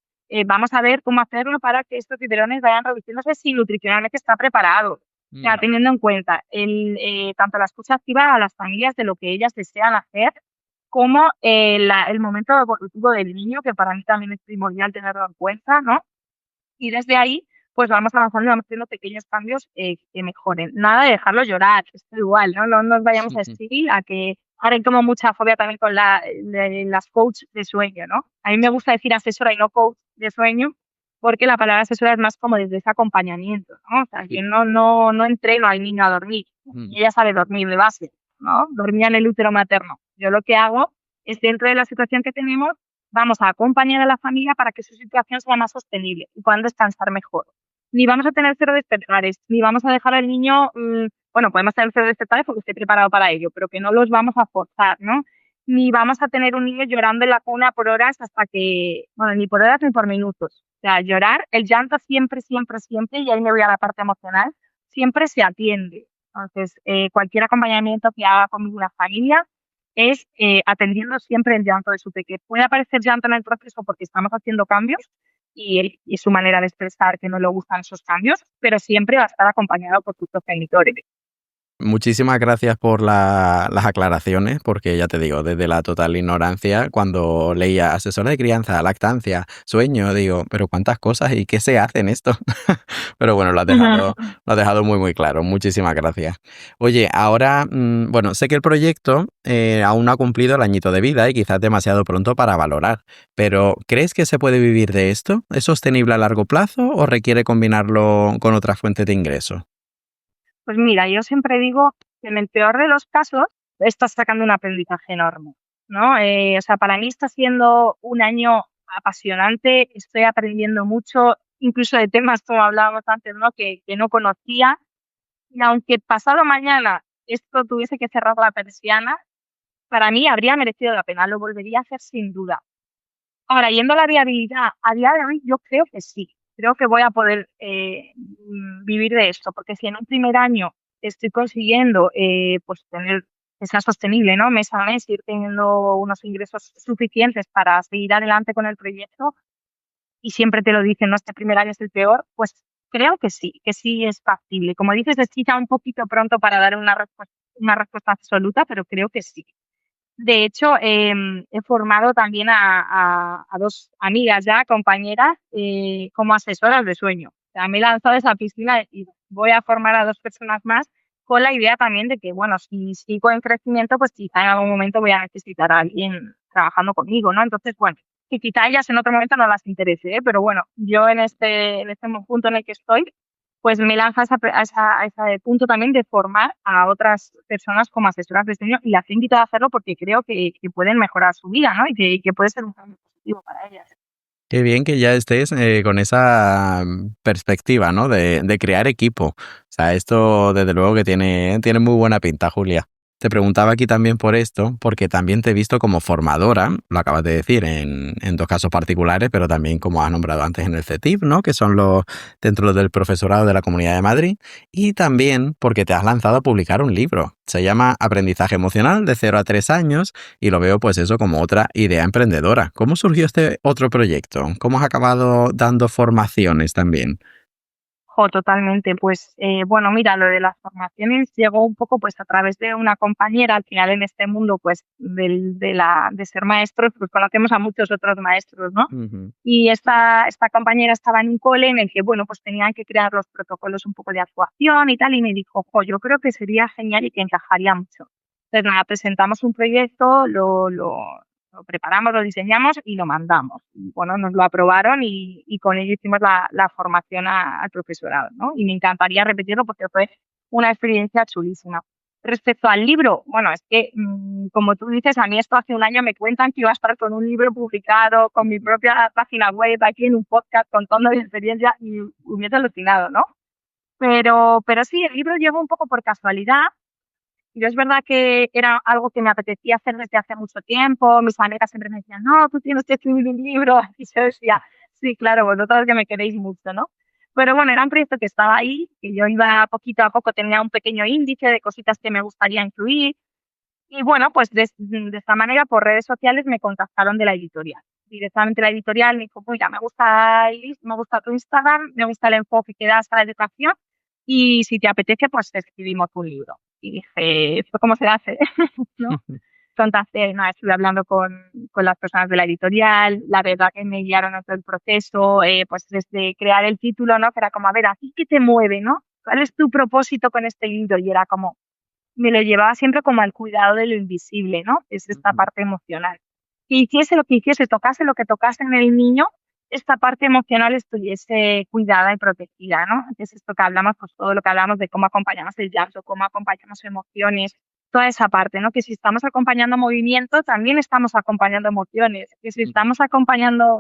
S2: vamos a ver cómo hacerlo para que estos biberones vayan reduciéndose si nutricionalmente está preparado. O sea,
S1: Ujú.
S2: teniendo en cuenta tanto la escucha activa a las familias de lo que ellas desean hacer, como el momento evolutivo del niño, que para mí también es primordial tenerlo en cuenta, ¿no? Y desde ahí, pues vamos avanzando y vamos haciendo pequeños cambios que mejoren. Nada de dejarlo llorar, esto igual, ¿no? No nos vayamos a
S1: Ujú.
S2: escribir a que ahora hay como mucha fobia también con las coach de sueño, ¿no? A mí me gusta decir asesora y no coach de sueño, porque la palabra asesora es más como desde ese acompañamiento, ¿no? O sea, yo
S1: Sí.
S2: no entreno al niño a dormir,
S1: Mm.
S2: y ella sabe dormir de base, ¿no? Dormía en el útero materno. Yo lo que hago es dentro de la situación que tenemos, vamos a acompañar a la familia para que su situación sea más sostenible y puedan descansar mejor. Ni vamos a tener cero despertares, ni vamos a dejar al niño, bueno, podemos tener cero despertares porque esté preparado para ello, pero que no los vamos a forzar, ¿no? Ni vamos a tener un niño llorando en la cuna por horas hasta que, bueno, ni por horas ni por minutos. O sea, llorar, el llanto siempre, siempre, siempre, y ahí me voy a la parte emocional, siempre se atiende. Entonces, cualquier acompañamiento que haga conmigo una familia, es atendiendo siempre el llanto de su peque. Puede aparecer llanto en el proceso porque estamos haciendo cambios y su manera de expresar que no le gustan esos cambios, pero siempre va a estar acompañado por sus progenitores.
S1: Muchísimas gracias por las aclaraciones, porque ya te digo, desde la total ignorancia, cuando leía asesora de crianza, lactancia, sueño, digo, pero cuántas cosas y qué se hace en esto. Pero bueno, lo has dejado muy, muy claro. Muchísimas gracias. Oye, ahora, bueno, sé que el proyecto aún no ha cumplido el añito de vida y quizás demasiado pronto para valorar, pero ¿crees que se puede vivir de esto? ¿Es sostenible a largo plazo o requiere combinarlo con otras fuentes de ingreso?
S2: Pues mira, yo siempre digo que en el peor de los casos estás sacando un aprendizaje enorme, ¿no? O sea, para mí está siendo un año apasionante, estoy aprendiendo mucho, incluso de temas como hablábamos antes, ¿no? Que no conocía. Y aunque pasado mañana esto tuviese que cerrar la persiana, para mí habría merecido la pena, lo volvería a hacer sin duda. Ahora, yendo a la viabilidad, a día de hoy yo creo que sí, creo que voy a poder vivir de esto, porque si en un primer año estoy consiguiendo pues tener que sea sostenible, ¿no? Mes a mes, ir teniendo unos ingresos suficientes para seguir adelante con el proyecto, y siempre te lo dicen, ¿no? Este primer año es el peor, pues Creo que sí es factible. Como dices, es quizá un poquito pronto para dar una respuesta absoluta, pero creo que sí. De hecho, he formado también a 2 amigas ya, compañeras, como asesoras de sueño. O sea, me he lanzado a esa piscina y voy a formar a 2 personas más con la idea también de que, bueno, si sigo en crecimiento, pues quizá en algún momento voy a necesitar a alguien trabajando conmigo, ¿no? Entonces, bueno, que quizá a ellas en otro momento no las interese, ¿eh? Pero bueno, yo en este punto en el que estoy, pues me lanzo a ese punto también de formar a otras personas como asesoras de sueño y las he invitado a hacerlo porque creo que pueden mejorar su vida, ¿no? Y que puede ser un cambio positivo para ellas.
S1: Qué bien que ya estés con esa perspectiva, ¿no? De crear equipo. O sea, esto desde luego que tiene muy buena pinta, Julia. Te preguntaba aquí también por esto, porque también te he visto como formadora, lo acabas de decir, en 2 casos particulares, pero también como has nombrado antes en el CETIP, ¿no? Que son los dentro del profesorado de la Comunidad de Madrid. Y también porque te has lanzado a publicar un libro. Se llama Aprendizaje Emocional de 0 a 3 años y lo veo pues eso como otra idea emprendedora. ¿Cómo surgió este otro proyecto? ¿Cómo has acabado dando formaciones también?
S2: Jo, totalmente. Pues, bueno, mira, lo de las formaciones llegó un poco, pues, a través de una compañera. Al final, en este mundo, pues, de ser maestros, pues, conocemos a muchos otros maestros, ¿no?
S1: Ujú.
S2: Y esta compañera estaba en un cole en el que, bueno, pues, tenían que crear los protocolos un poco de actuación y tal, y me dijo: "Jo, yo creo que sería genial y que encajaría mucho". Entonces, nada, presentamos un proyecto, lo preparamos, lo diseñamos y lo mandamos. Y bueno, nos lo aprobaron y con ello hicimos la formación al profesorado, ¿no? Y me encantaría repetirlo porque fue una experiencia chulísima. Respecto al libro, bueno, es que, como tú dices, a mí esto hace un año me cuentan que iba a estar con un libro publicado, con mi propia página web, aquí en un podcast contando mi experiencia y hubiese alucinado, ¿no? Pero sí, el libro llegó un poco por casualidad. Yo es verdad que era algo que me apetecía hacer desde hace mucho tiempo. Mis amigas siempre me decían: "No, tú tienes que escribir un libro". Y yo decía: "Sí, claro, vosotras que me queréis mucho", ¿no? Pero bueno, era un proyecto que estaba ahí, que yo iba poquito a poco, tenía un pequeño índice de cositas que me gustaría incluir. Y bueno, pues de esta manera, por redes sociales, me contactaron de la editorial. Directamente la editorial me dijo: "Mira, me gusta tu Instagram, me gusta el enfoque que das a la educación y si te apetece, pues te escribimos un libro". Y dije: "¿Esto cómo se hace?", ¿no? Contacté, nada, estuve hablando con las personas de la editorial, la verdad que me guiaron en todo el proceso, pues desde crear el título, ¿no? Que era como: "A ver, ¿a ti qué te mueve, no? ¿Cuál es tu propósito con este libro?". Y era como me lo llevaba siempre como al cuidado de lo invisible, ¿no? Es esta
S1: Ujú.
S2: parte emocional. Que hiciese lo que hiciese, tocase lo que tocase en el niño, esta parte emocional estuviese cuidada y protegida, ¿no? Que es esto que hablamos, pues todo lo que hablamos de cómo acompañamos el llanto, cómo acompañamos emociones, toda esa parte, ¿no? Que si estamos acompañando movimiento, también estamos acompañando emociones. Que si estamos acompañando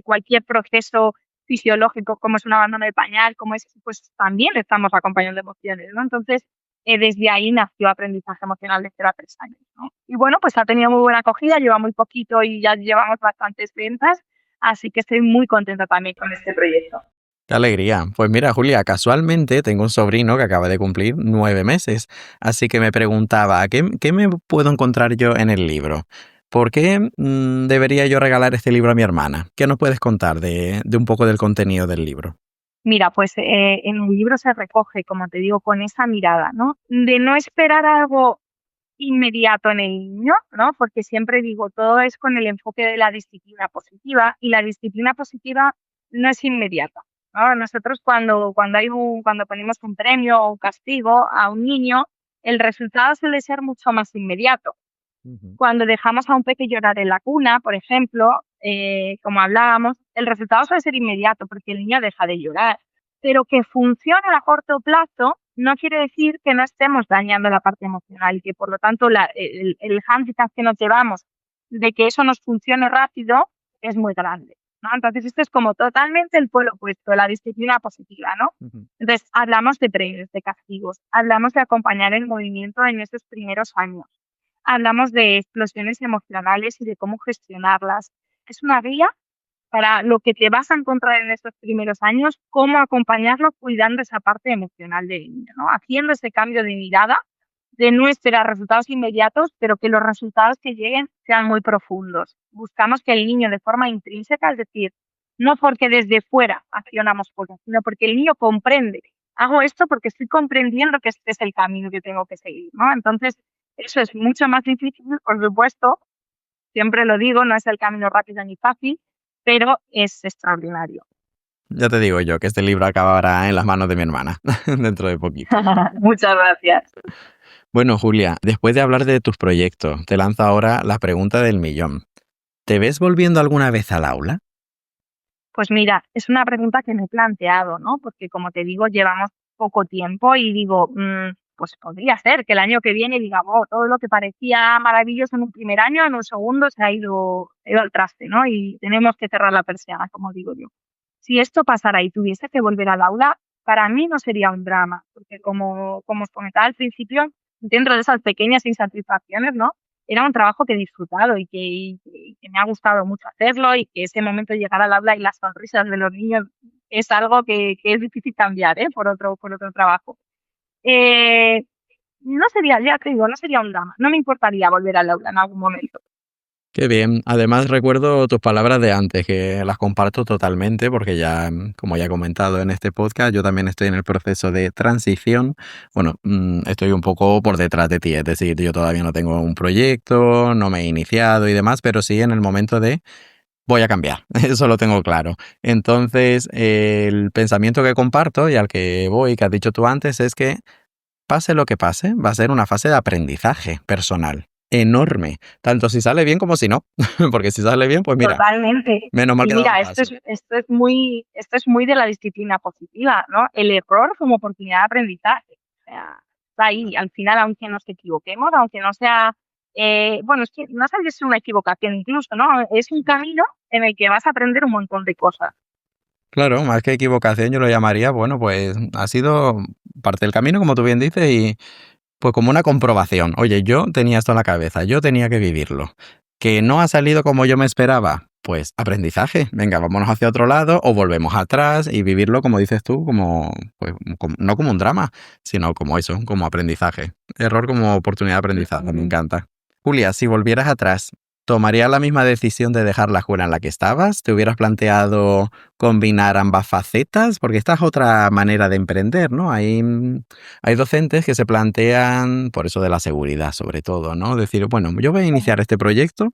S2: cualquier proceso fisiológico, como es un abandono de pañal, como es, pues también estamos acompañando emociones, ¿no? Entonces, desde ahí nació Aprendizaje Emocional de 0 a 3 años, ¿no? Y bueno, pues ha tenido muy buena acogida, lleva muy poquito y ya llevamos bastantes ventas, así que estoy muy contenta también con este proyecto.
S1: Qué alegría. Pues mira, Julia, casualmente tengo un sobrino que acaba de cumplir 9 meses, así que me preguntaba, ¿qué me puedo encontrar yo en el libro? ¿Por qué debería yo regalar este libro a mi hermana? ¿Qué nos puedes contar de un poco del contenido del libro?
S2: Mira, pues en el libro se recoge, como te digo, con esa mirada, ¿no? De no esperar algo inmediato en el niño, ¿no? Porque siempre digo, todo es con el enfoque de la disciplina positiva y la disciplina positiva no es inmediata, ¿no? Nosotros cuando ponemos un premio o un castigo a un niño, el resultado suele ser mucho más inmediato.
S1: Ujú.
S2: Cuando dejamos a un peque llorar en la cuna, por ejemplo, como hablábamos, el resultado suele ser inmediato porque el niño deja de llorar. Pero que funcione a corto plazo no quiere decir que no estemos dañando la parte emocional y que, por lo tanto, el hándicap que nos llevamos de que eso nos funcione rápido es muy grande, ¿no? Entonces, esto es como totalmente el polo opuesto, la disciplina positiva, ¿no?
S1: Ujú.
S2: Entonces, hablamos de premios, de castigos, hablamos de acompañar el movimiento en esos primeros años. Hablamos de explosiones emocionales y de cómo gestionarlas. Es una guía para lo que te vas a encontrar en estos primeros años, cómo acompañarlo cuidando esa parte emocional del niño, ¿no? Haciendo ese cambio de mirada, de no esperar resultados inmediatos, pero que los resultados que lleguen sean muy profundos. Buscamos que el niño de forma intrínseca, es decir, no porque desde fuera accionamos cosas, sino porque el niño comprende. Hago esto porque estoy comprendiendo que este es el camino que tengo que seguir, ¿no? Entonces, eso es mucho más difícil, por supuesto, siempre lo digo, no es el camino rápido ni fácil, pero es extraordinario.
S1: Ya te digo yo que este libro acabará en las manos de mi hermana dentro de poquito.
S2: Muchas gracias.
S1: Bueno, Julia, después de hablar de tus proyectos, te lanzo ahora la pregunta del millón. ¿Te ves volviendo alguna vez al aula?
S2: Pues mira, es una pregunta que me he planteado, ¿no? Porque como te digo, llevamos poco tiempo y digo, pues podría ser que el año que viene diga, oh, todo lo que parecía maravilloso en un primer año, en un segundo se ha ido al traste, ¿no? Y tenemos que cerrar la persiana, como digo yo. Si esto pasara y tuviese que volver al aula, para mí no sería un drama, porque como os comentaba al principio, dentro de esas pequeñas insatisfacciones, ¿no? Era un trabajo que he disfrutado y que me ha gustado mucho hacerlo y que ese momento de llegar al aula y las sonrisas de los niños es algo que es difícil cambiar, ¿eh? Por otro trabajo. Eh, no sería, ya te digo, no sería un drama. No me importaría volver al aula en algún momento.
S1: Qué bien. Además, recuerdo tus palabras de antes, que las comparto totalmente, porque ya, como ya he comentado en este podcast, yo también estoy en el proceso de transición. Bueno, estoy un poco por detrás de ti, es decir, yo todavía no tengo un proyecto, no me he iniciado y demás, pero sí en el momento de voy a cambiar, eso lo tengo claro. Entonces, el pensamiento que comparto y al que voy, que has dicho tú antes, es que pase lo que pase, va a ser una fase de aprendizaje personal enorme, tanto si sale bien como si no, porque si sale bien, pues mira,
S2: Totalmente.
S1: menos mal
S2: Y
S1: que he dado el
S2: mira, esto
S1: paso.
S2: es, esto es muy, esto es muy de la disciplina positiva, ¿no? El error como oportunidad de aprendizaje. O sea, está ahí. Al final, aunque nos equivoquemos, aunque no sea, bueno, es que no sabes si es una equivocación incluso, ¿no? Es un camino en el que vas a aprender un montón de cosas.
S1: Claro, más que equivocación yo lo llamaría, bueno, pues ha sido parte del camino, como tú bien dices, y pues como una comprobación. Oye, yo tenía esto en la cabeza, yo tenía que vivirlo. Que no ha salido como yo me esperaba, pues aprendizaje. Venga, vámonos hacia otro lado o volvemos atrás y vivirlo, como dices tú, como, pues, no como un drama, sino como eso, como aprendizaje. Error como oportunidad de aprendizaje, me encanta. Julia, si volvieras atrás, ¿tomarías la misma decisión de dejar la escuela en la que estabas? ¿Te hubieras planteado combinar ambas facetas? Porque esta es otra manera de emprender, ¿no? Hay docentes que se plantean, por eso de la seguridad sobre todo, ¿no? Decir, bueno, yo voy a iniciar este proyecto,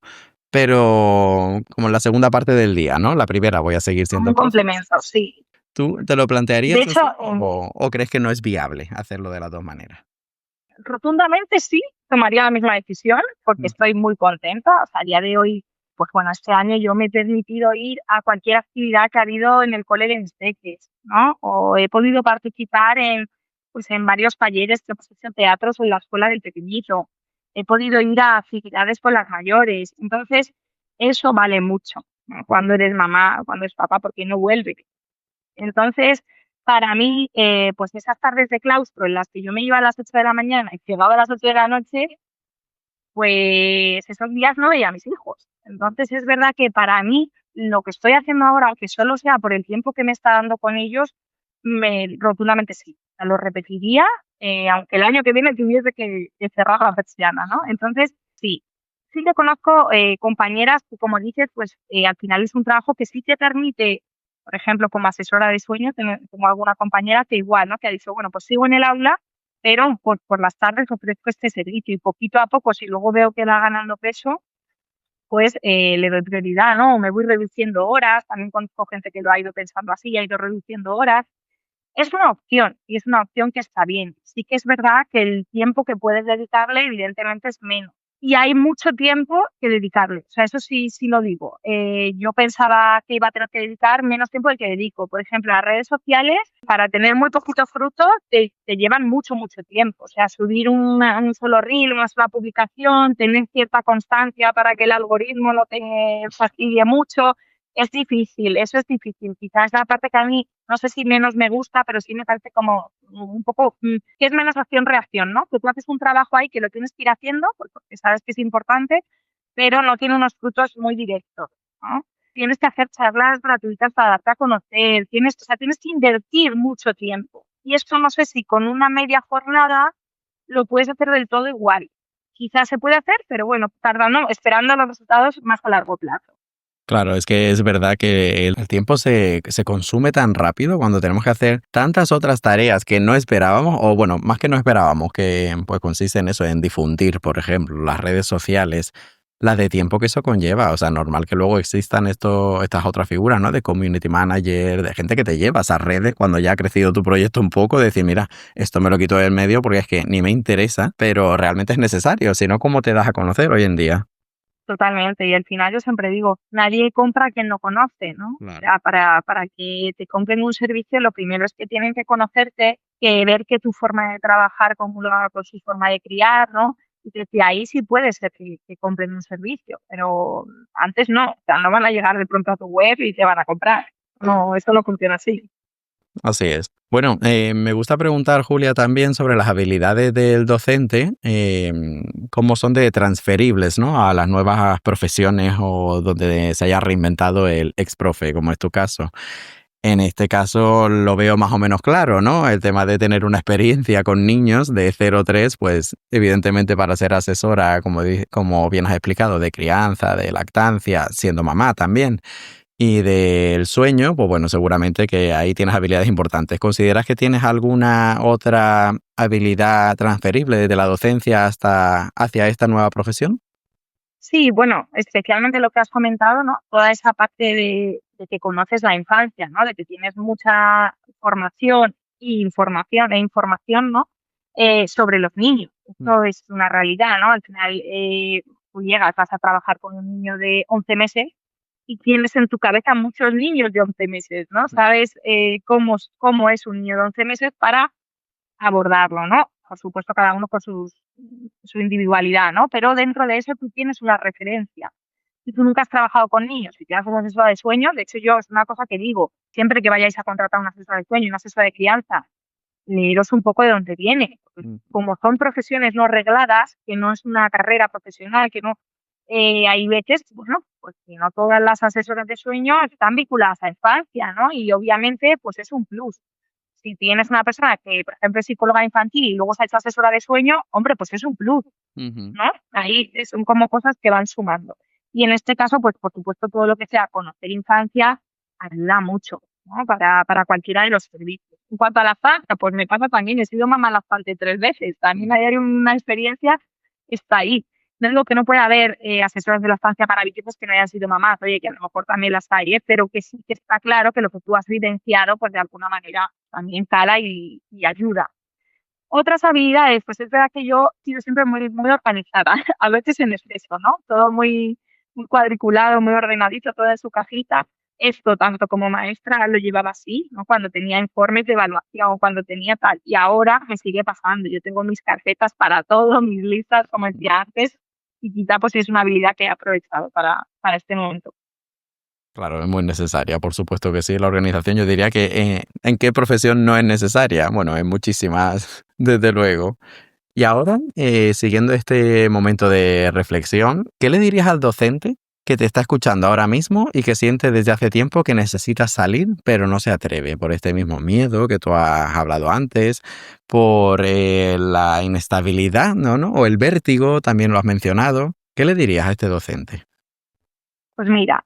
S1: pero como en la segunda parte del día, ¿no? La primera voy a seguir
S2: Como
S1: siendo
S2: un
S1: profe.
S2: complemento, sí.
S1: ¿Tú te lo
S2: De
S1: plantearías
S2: hecho,
S1: así o crees que no es viable hacerlo de las dos maneras?
S2: rotundamente sí, tomaría la misma decisión porque
S1: Mm.
S2: estoy muy contenta. O sea, a día de hoy, pues bueno, este año yo me he permitido ir a cualquier actividad que ha habido en el cole de mis peques, ¿no? O he podido participar pues en varios talleres que hemos hecho teatros o en la escuela del pequeñito. He podido ir a actividades con las mayores. Entonces, eso vale mucho, ¿no? Cuando eres mamá, cuando eres papá, porque no vuelve. Entonces, para mí, pues esas tardes de claustro en las que yo me iba a las 8 de la mañana y llegaba a las 8 de la noche, pues esos días no veía a mis hijos. Entonces, es verdad que para mí lo que estoy haciendo ahora, aunque solo sea por el tiempo que me está dando con ellos, rotundamente sí. O sea, lo repetiría, aunque el año que viene tuviese que cerrar la persiana, ¿no? Entonces, sí. Sí que conozco compañeras que, como dices, pues al final es un trabajo que sí te permite, por ejemplo, como asesora de sueño, tengo alguna compañera que igual, ¿no? Que ha dicho, bueno, pues sigo en el aula, pero por las tardes ofrezco este servicio y poquito a poco, si luego veo que va ganando peso, pues le doy prioridad, ¿no? Me voy reduciendo horas, también conozco gente que lo ha ido pensando así, ha ido reduciendo horas. Es una opción y es una opción que está bien. Sí que es verdad que el tiempo que puedes dedicarle evidentemente es menos. Y hay mucho tiempo que dedicarle. O sea, eso sí, sí lo digo. Yo pensaba que iba a tener que dedicar menos tiempo del que dedico. Por ejemplo, las redes sociales, para tener muy poquitos frutos, te llevan mucho, mucho tiempo. O sea, subir un solo reel, una sola publicación, tener cierta constancia para que el algoritmo no te fastidie mucho, es difícil, eso es difícil. Quizás es la parte que a mí, no sé si menos me gusta, pero sí me parece como un poco, que es menos acción-reacción, ¿no? Que tú haces un trabajo ahí que lo tienes que ir haciendo, pues porque sabes que es importante, pero no tiene unos frutos muy directos, ¿no? Tienes que hacer charlas gratuitas para darte a conocer, o sea, tienes que invertir mucho tiempo. Y esto no sé si con una media jornada lo puedes hacer del todo igual. Quizás se puede hacer, pero bueno, tardando, esperando los resultados más a largo plazo.
S1: Claro, es que es verdad que el tiempo se consume tan rápido cuando tenemos que hacer tantas otras tareas que no esperábamos, o bueno, más que no esperábamos, que pues consiste en eso, en difundir, por ejemplo, las redes sociales, la de tiempo que eso conlleva. O sea, normal que luego existan estas otras figuras, ¿no? De community manager, de gente que te lleva a esas redes cuando ya ha crecido tu proyecto un poco, decir, mira, esto me lo quito del medio porque es que ni me interesa, pero realmente es necesario, si no, ¿cómo te das a conocer hoy en día?
S2: Totalmente, y al final yo siempre digo, nadie compra a quien no conoce, ¿no? O
S1: Claro.
S2: sea, para que te compren un servicio, lo primero es que tienen que conocerte, que ver que tu forma de trabajar comulga con su forma de criar, ¿no? Y desde ahí sí puede ser que compren un servicio, pero antes no, o sea, no van a llegar de pronto a tu web y te van a comprar. No, eso no funciona así.
S1: Así es. Bueno, me gusta preguntar, Julia, también sobre las habilidades del docente, cómo son de transferibles, ¿no? A las nuevas profesiones o donde se haya reinventado el ex profe, como es tu caso. En este caso lo veo más o menos claro, ¿no? El tema de tener una experiencia con niños de 0 a 3, pues evidentemente para ser asesora, como bien has explicado, de crianza, de lactancia, siendo mamá también. Y del sueño, pues bueno, seguramente que ahí tienes habilidades importantes. ¿Consideras que tienes alguna otra habilidad transferible desde la docencia hasta hacia esta nueva profesión?
S2: Sí, bueno, especialmente lo que has comentado, ¿no? Toda esa parte de que conoces la infancia, ¿no? De que tienes mucha formación e información, ¿no? Sobre los niños.
S1: Mm.
S2: Esto es una realidad, ¿no? Al final, tú llegas, vas a trabajar con un niño de 11 meses y tienes en tu cabeza muchos niños de 11 meses, ¿no? Sabes cómo es un niño de 11 meses para abordarlo, ¿no? Por supuesto, cada uno con su individualidad, ¿no? Pero dentro de eso tú tienes una referencia. Si tú nunca has trabajado con niños, si tienes una asesora de sueño, de hecho yo es una cosa que digo, siempre que vayáis a contratar una asesora de sueño y una asesora de crianza, leeros un poco de dónde viene. Porque
S1: Mm.
S2: como son profesiones no regladas, que no es una carrera profesional, que no, hay veces, bueno, pues que no todas las asesoras de sueño están vinculadas a infancia, ¿no? Y obviamente, pues es un plus. Si tienes una persona que, por ejemplo, es psicóloga infantil y luego se ha hecho asesora de sueño, hombre, pues es un plus,
S1: Ujú.
S2: ¿no? Ahí son como cosas que van sumando. Y en este caso, pues por supuesto, todo lo que sea conocer infancia ayuda mucho, ¿no? Para cualquiera de los servicios. En cuanto a la lactancia, pues me pasa también, he sido mamá lactante 3 veces. También hay una experiencia, está ahí. No digo que no pueda haber asesoras de lactancia maravillosas que no hayan sido mamás, oye, que a lo mejor también las hay, pero que sí que está claro que lo que tú has vivenciado, pues de alguna manera también cala y ayuda. Otras habilidades, pues es verdad que yo he sido siempre muy organizada, a veces en exceso, ¿no? Todo muy cuadriculado, muy ordenadito, todo en su cajita. Esto, tanto como maestra, lo llevaba así, ¿no? Cuando tenía informes de evaluación, cuando tenía tal. Y ahora me sigue pasando. Yo tengo mis carpetas para todo, mis listas, como decía antes, y quizá pues es una habilidad que he aprovechado para este momento.
S1: Claro, es muy necesaria, por supuesto que sí. La organización, yo diría que ¿en qué profesión no es necesaria? Bueno, en muchísimas, desde luego. Y ahora, siguiendo este momento de reflexión, ¿qué le dirías al docente que te está escuchando ahora mismo y que siente desde hace tiempo que necesita salir, pero no se atreve por este mismo miedo que tú has hablado antes, por la inestabilidad, ¿no? O el vértigo, también lo has mencionado? ¿Qué le dirías a este docente?
S2: Pues mira,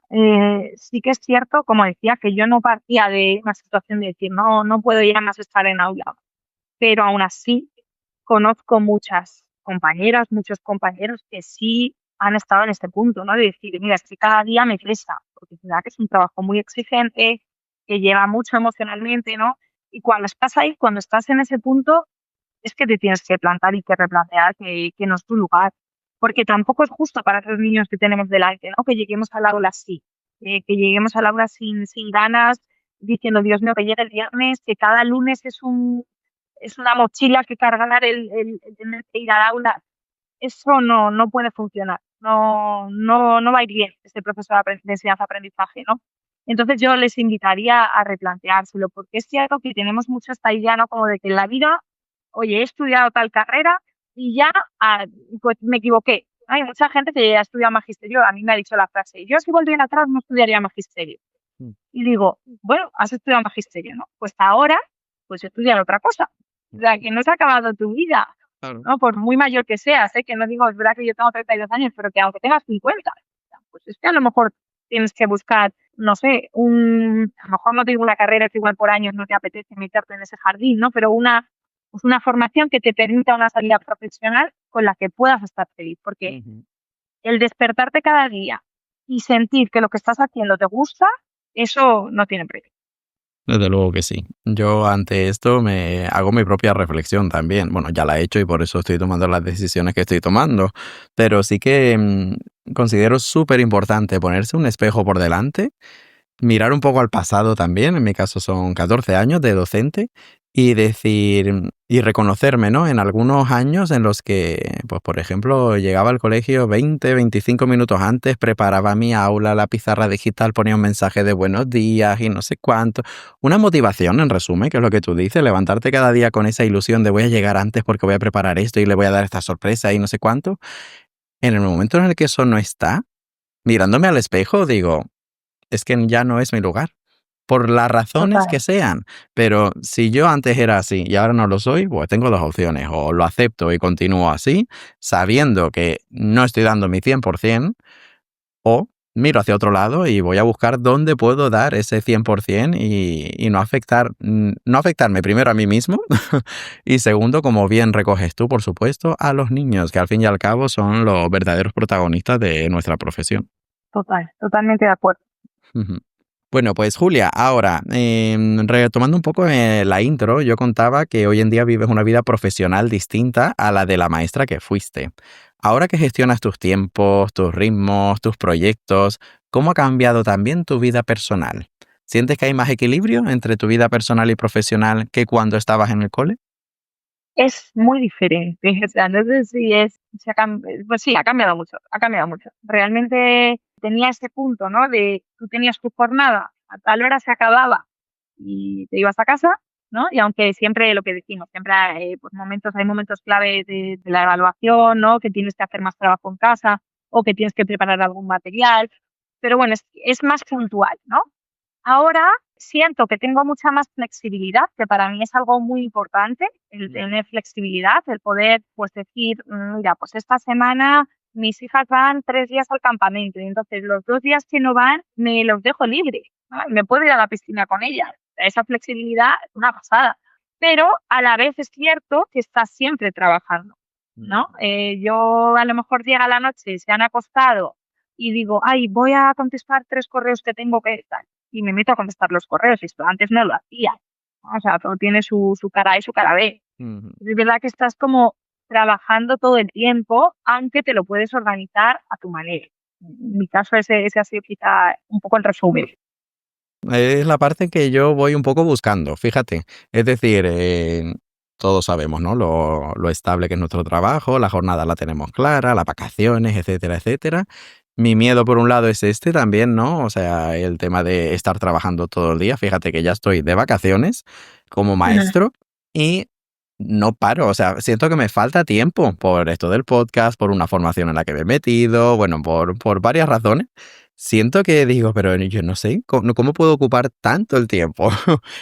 S2: sí que es cierto, como decía, que yo no partía de una situación de decir, no puedo ya más estar en aula, pero aún así conozco muchas compañeras, muchos compañeros que sí han estado en este punto, ¿no? De decir, mira, es que cada día me pesa, porque es verdad que es un trabajo muy exigente, que lleva mucho emocionalmente, ¿no? Y cuando estás ahí, cuando estás en ese punto, es que te tienes que plantar y que replantear que no es tu lugar, porque tampoco es justo para esos niños que tenemos delante, ¿no? Que lleguemos al aula así, que lleguemos al aula sin ganas, diciendo, Dios mío, que llegue el viernes, que cada lunes es una mochila que cargar el tener que ir al aula. Eso no puede funcionar, no va a ir bien este proceso de enseñanza-aprendizaje, ¿no? Entonces yo les invitaría a replanteárselo, porque es cierto que tenemos mucho esta idea, ¿no? Como de que en la vida, oye, he estudiado tal carrera y ya, ah, pues me equivoqué. Hay mucha gente que ya ha estudiado magisterio, a mí me ha dicho la frase, yo si volviera atrás no estudiaría magisterio.
S1: Mm.
S2: Y digo, bueno, has estudiado magisterio, ¿no? Pues ahora, pues estudiar otra cosa. O sea, que no se ha acabado tu vida,
S1: Claro.
S2: ¿no? Por muy mayor que seas, ¿eh? Que no digo, es verdad que yo tengo 32 años, pero que aunque tengas 50, pues es que a lo mejor tienes que buscar, no sé, a lo mejor no te digo una carrera que igual por años no te apetece meterte en ese jardín, ¿no? Pero pues una formación que te permita una salida profesional con la que puedas estar feliz, porque
S1: Ujú.
S2: el despertarte cada día y sentir que lo que estás haciendo te gusta, eso no tiene precio.
S1: Desde luego que sí. Yo ante esto me hago mi propia reflexión también. Bueno, ya la he hecho y por eso estoy tomando las decisiones que estoy tomando. Pero sí que considero súper importante ponerse un espejo por delante, mirar un poco al pasado también, en mi caso son 14 años de docente, y decir, y reconocerme, ¿no? En algunos años en los que, pues por ejemplo, llegaba al colegio 20, 25 minutos antes, preparaba mi aula, la pizarra digital, ponía un mensaje de buenos días y no sé cuánto. Una motivación, en resumen, que es lo que tú dices, levantarte cada día con esa ilusión de voy a llegar antes porque voy a preparar esto y le voy a dar esta sorpresa y no sé cuánto. En el momento en el que eso no está, mirándome al espejo, digo, es que ya no es mi lugar, por las razones que
S2: Total.
S1: sean. Pero si yo antes era así y ahora no lo soy, pues tengo dos opciones. O lo acepto y continúo así, sabiendo que no estoy dando mi 100%, o miro hacia otro lado y voy a buscar dónde puedo dar ese 100% y no no afectarme primero a mí mismo y segundo, como bien recoges tú, por supuesto, a los niños, que al fin y al cabo son los verdaderos protagonistas de nuestra profesión.
S2: Total, totalmente de acuerdo.
S1: Ujú. Bueno, pues Julia, ahora, retomando un poco la intro, yo contaba que hoy en día vives una vida profesional distinta a la de la maestra que fuiste. Ahora que gestionas tus tiempos, tus ritmos, tus proyectos, ¿cómo ha cambiado también tu vida personal? ¿Sientes que hay más equilibrio entre tu vida personal y profesional que cuando estabas en el cole?
S2: Es muy diferente, o sea, no sé si pues sí, ha cambiado mucho, ha cambiado mucho. Realmente tenía ese punto, ¿no? De tú tenías tu jornada, a tal hora se acababa y te ibas a casa, ¿no? Y aunque siempre lo que decimos, siempre hay, pues hay momentos clave de la evaluación, ¿no? Que tienes que hacer más trabajo en casa o que tienes que preparar algún material, pero bueno, es más puntual, ¿no? Ahora siento que tengo mucha más flexibilidad, que para mí es algo muy importante, el
S1: Mm.
S2: tener flexibilidad, el poder, pues, decir, mira, pues esta semana mis hijas van 3 días al campamento y entonces los 2 días que no van me los dejo libres, ¿no? Y me puedo ir a la piscina con ellas. Esa flexibilidad es una pasada, pero a la vez es cierto que estás siempre trabajando, ¿no?
S1: Mm.
S2: Yo a lo mejor llega la noche, se han acostado y digo: "Ay, voy a contestar 3 correos que tengo que tal", y me meto a contestar los correos, y esto antes no lo hacía, ¿no? O sea, todo tiene su cara A y su cara B.
S1: Ujú.
S2: Es verdad que estás como trabajando todo el tiempo, aunque te lo puedes organizar a tu manera. En mi caso ese ha sido quizá un poco el resumen.
S1: Es la parte que yo voy un poco buscando, fíjate. Es decir, todos sabemos, ¿no? Lo estable que es nuestro trabajo, la jornada la tenemos clara, las vacaciones, etcétera, etcétera. Mi miedo, por un lado, es este también, ¿no? O sea, el tema de estar trabajando todo el día. Fíjate que ya estoy de vacaciones como
S2: Ujú.
S1: maestro y no paro. O sea, siento que me falta tiempo por esto del podcast, por una formación en la que me he metido, bueno, por varias razones. Siento que digo, pero yo no sé, ¿cómo puedo ocupar tanto el tiempo?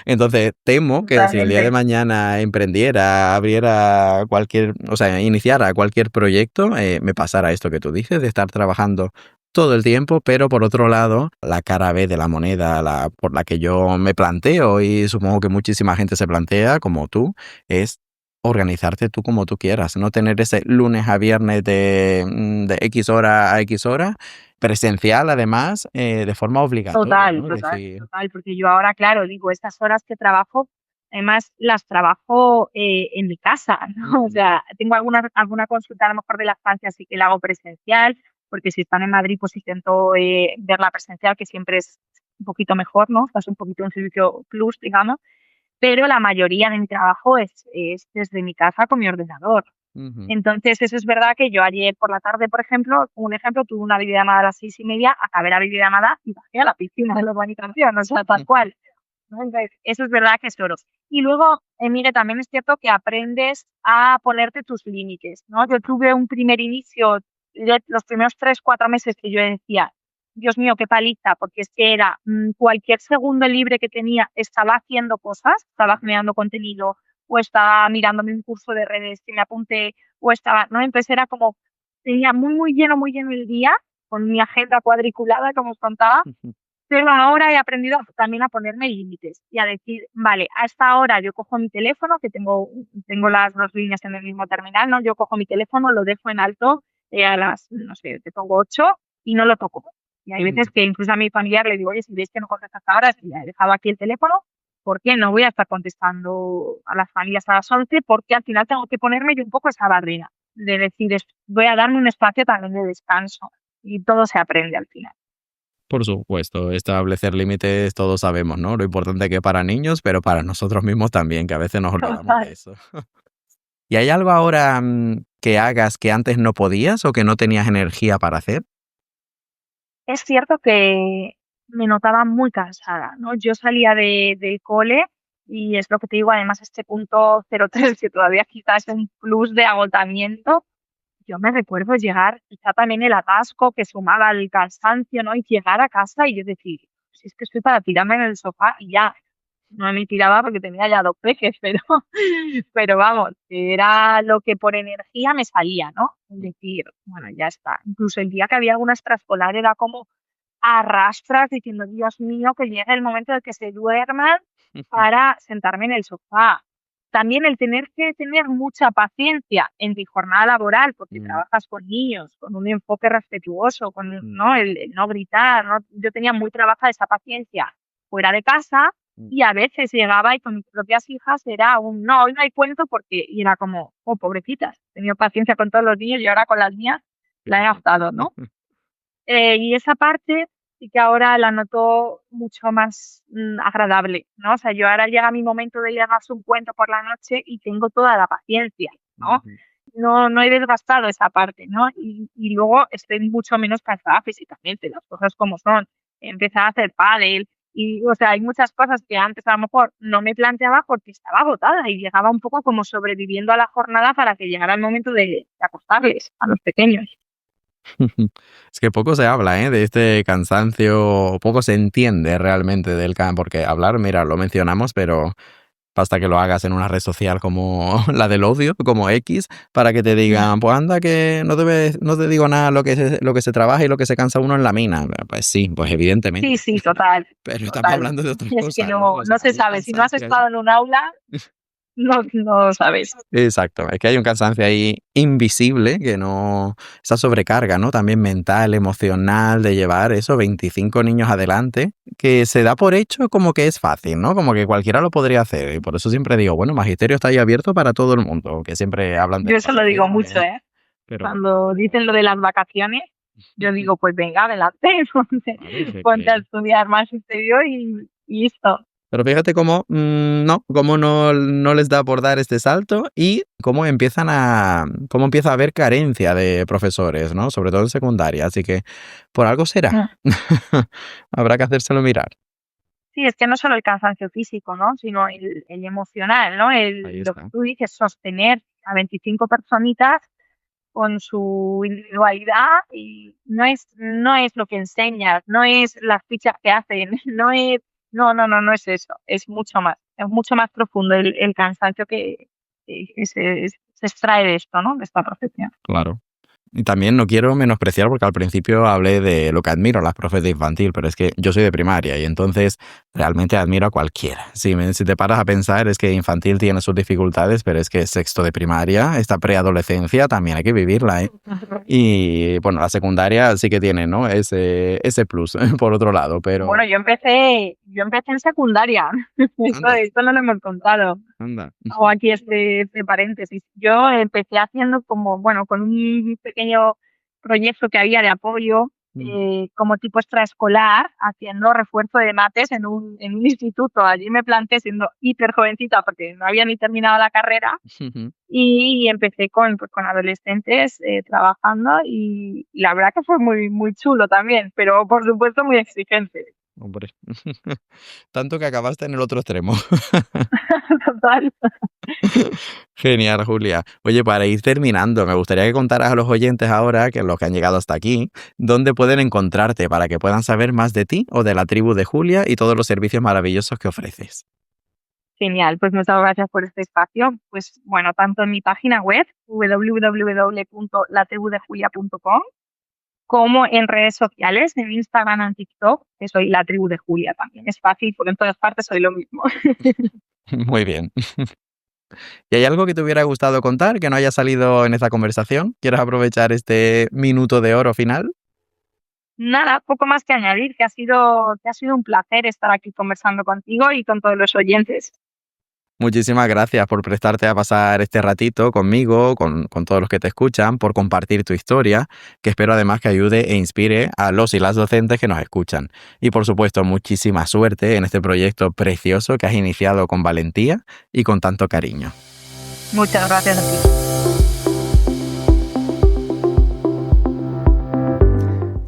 S1: Entonces, temo que si el día de
S2: Totalmente.
S1: mañana emprendiera, abriera cualquier, o sea, iniciara cualquier proyecto, me pasara esto que tú dices, de estar trabajando todo el tiempo, pero por otro lado, la cara B de la moneda, por la que yo me planteo y supongo que muchísima gente se plantea, como tú, es organizarte tú como tú quieras, no tener ese lunes a viernes de X hora a X hora, presencial además, de forma obligatoria,
S2: Total,
S1: ¿no? Es
S2: total,
S1: decir,
S2: total, porque yo ahora, claro, digo, estas horas que trabajo, además las trabajo en mi casa, ¿no? O
S1: ujú,
S2: sea, tengo alguna consulta a lo mejor de lactancia, sí que la hago presencial, porque si están en Madrid, pues intento verla presencial, que siempre es un poquito mejor, ¿no? Es un poquito un servicio plus, digamos, pero la mayoría de mi trabajo es desde mi casa con mi ordenador.
S1: ujú,
S2: Entonces, eso es verdad que yo ayer por la tarde, por ejemplo, un ejemplo, tuve una videollamada a las 6:30, acabé la videollamada y bajé a la piscina de la urbanización, o sea, tal
S1: ujú,
S2: cual, ¿no? Entonces, eso es verdad que es oro. Y luego, mire, también es cierto que aprendes a ponerte tus límites, ¿no? Yo tuve un primer inicio, los primeros 3 4 meses que yo decía: "Dios mío, qué paliza", porque es que era, cualquier segundo libre que tenía estaba haciendo cosas, estaba generando contenido, o estaba mirándome un curso de redes que me apunté, o estaba, ¿no? Entonces era como, tenía muy, muy lleno el día con mi agenda cuadriculada, como os contaba, pero ahora he aprendido también a ponerme límites y a decir, vale, a esta hora yo cojo mi teléfono, que tengo las dos líneas en el mismo terminal, ¿no? Yo cojo mi teléfono, lo dejo en alto a las, no sé, te pongo 8 y no lo toco. Y hay veces que incluso a mi familiar le digo, oye, si veis que no contestas ahora, si ya he dejado aquí el teléfono, ¿por qué no voy a estar contestando a las familias a las 11? Porque al final tengo que ponerme yo un poco esa barrera de decir, voy a darme un espacio también de descanso y todo se aprende al final.
S1: Por supuesto, establecer límites todos sabemos, ¿no? Lo importante que es para niños, pero para nosotros mismos también, que a veces nos olvidamos
S2: Total.
S1: de eso. ¿Y hay algo ahora que hagas que antes no podías o que no tenías energía para hacer?
S2: Es cierto que me notaba muy cansada, ¿no? Yo salía del cole y es lo que te digo, además este punto 03 que todavía quizás es un plus de agotamiento. Yo me recuerdo llegar, quizá también el atasco que sumaba al cansancio, ¿no? Y llegar a casa y yo decir, si es que estoy para tirarme en el sofá y ya. No me tiraba porque tenía ya 2 peques, pero vamos, que era lo que por energía me salía, ¿no? Es decir, bueno, ya está. Incluso el día que había alguna extraescolar era como arrastras diciendo, Dios mío, que llegue el momento de que se duerman para sentarme en el sofá. También el tener que tener mucha paciencia en tu jornada laboral, porque
S1: Mm,
S2: trabajas con niños, con un enfoque respetuoso, con,
S1: mm,
S2: ¿no? El no gritar, ¿no? Yo tenía muy trabajada esa paciencia fuera de casa
S1: mm.
S2: y a veces llegaba y con mis propias hijas era un no, hoy no hay cuento porque, y era como, oh, pobrecitas, he tenido paciencia con todos los niños y ahora con las mías la he
S1: Fíjate.
S2: gastado, ¿no? Y esa parte sí que ahora la noto mucho más agradable, ¿no? O sea, yo ahora llega mi momento de leernos un cuento por la noche y tengo toda la paciencia, ¿no?
S1: Ujú.
S2: No he desgastado esa parte, ¿no? Y luego estoy mucho menos cansada físicamente, las cosas como son. Empecé a hacer pádel y, o sea, hay muchas cosas que antes a lo mejor no me planteaba porque estaba agotada y llegaba un poco como sobreviviendo a la jornada para que llegara el momento de acostarles a los pequeños.
S1: Es que poco se habla, ¿eh? De este cansancio, poco se entiende realmente del porque hablar, mira, lo mencionamos, pero basta que lo hagas en una red social como la del odio, como X, para que te
S2: Ya.
S1: digan, pues anda que no te digo nada lo que se trabaja y lo que se cansa uno en la mina. Pues sí, pues
S2: Sí,
S1: evidentemente,
S2: sí, total,
S1: pero estamos
S2: total.
S1: hablando de otras
S2: Es que
S1: cosas, ¿no?
S2: no,
S1: O sea,
S2: no se
S1: hay un
S2: sabe. Si no has
S1: cansancio ahí.
S2: estado en un aula, no lo sabes.
S1: Exacto, es que hay un cansancio ahí invisible que no, esa sobrecarga, ¿no? También mental, emocional, de llevar eso, 25 niños adelante, que se da por hecho como que es fácil, ¿no? Como que cualquiera lo podría hacer. Y por eso siempre digo, bueno, Magisterio está ahí abierto para todo el mundo, que siempre hablan de
S2: Yo eso lo digo
S1: profesión,
S2: mucho, ¿eh?
S1: pero
S2: Cuando dicen lo de las vacaciones, yo digo, pues venga, adelante,
S1: claro,
S2: ponte a estudiar más exterior y listo.
S1: pero fíjate cómo no les da por dar este salto y cómo empieza a haber carencia de profesores, ¿no? Sobre todo en secundaria, así que por algo será.
S2: Mm.
S1: Habrá que hacérselo mirar.
S2: Sí, es que no solo el cansancio físico, ¿no? Sino el emocional, ¿no?
S1: Ahí
S2: Lo que
S1: está.
S2: tú dices, sostener a 25 personitas con su individualidad y no es lo que enseñas, no es las fichas que hacen, no es eso, es mucho más profundo el cansancio que se extrae de esto, ¿no? De esta profesión.
S1: Claro. Y también no quiero menospreciar, porque al principio hablé de lo que admiro a las profes de infantil, pero es que yo soy de primaria y entonces realmente admiro a cualquiera. Si te paras a pensar, es que infantil tiene sus dificultades, pero es que sexto de primaria, esta preadolescencia, también hay que vivirla, ¿eh? Y bueno, la secundaria sí que tiene, ¿no? Ese plus, por otro lado,
S2: Bueno,
S1: pero
S2: yo empecé en secundaria,
S1: anda,
S2: esto no lo hemos contado.
S1: anda.
S2: Hago aquí este paréntesis. Yo empecé haciendo como, bueno, con un pequeño proyecto que había de apoyo,
S1: Mm.
S2: como tipo extraescolar, haciendo refuerzo de mates en un instituto. Allí me planté siendo hiper jovencita porque no había ni terminado la carrera y empecé con adolescentes trabajando y la verdad que fue muy, muy chulo también, pero por supuesto muy exigente.
S1: Hombre, tanto que acabaste en el otro extremo.
S2: Total.
S1: Genial, Julia. Oye, para ir terminando, me gustaría que contaras a los oyentes ahora, que los que han llegado hasta aquí, dónde pueden encontrarte para que puedan saber más de ti o de la tribu de Julia y todos los servicios maravillosos que ofreces.
S2: Genial, pues muchas gracias por este espacio. Pues bueno, tanto en mi página web www.latribudejulia.com como en redes sociales, en Instagram, en TikTok, que soy La Tribu de Julia también. Es fácil porque en todas partes soy lo mismo.
S1: Muy bien. ¿Y hay algo que te hubiera gustado contar que no haya salido en esta conversación? ¿Quieres aprovechar este minuto de oro final?
S2: Nada, poco más que añadir, que ha sido un placer estar aquí conversando contigo y con todos los oyentes.
S1: Muchísimas gracias por prestarte a pasar este ratito conmigo, con todos los que te escuchan, por compartir tu historia, que espero además que ayude e inspire a los y las docentes que nos escuchan. Y por supuesto, muchísima suerte en este proyecto precioso que has iniciado con valentía y con tanto cariño.
S2: Muchas gracias a ti.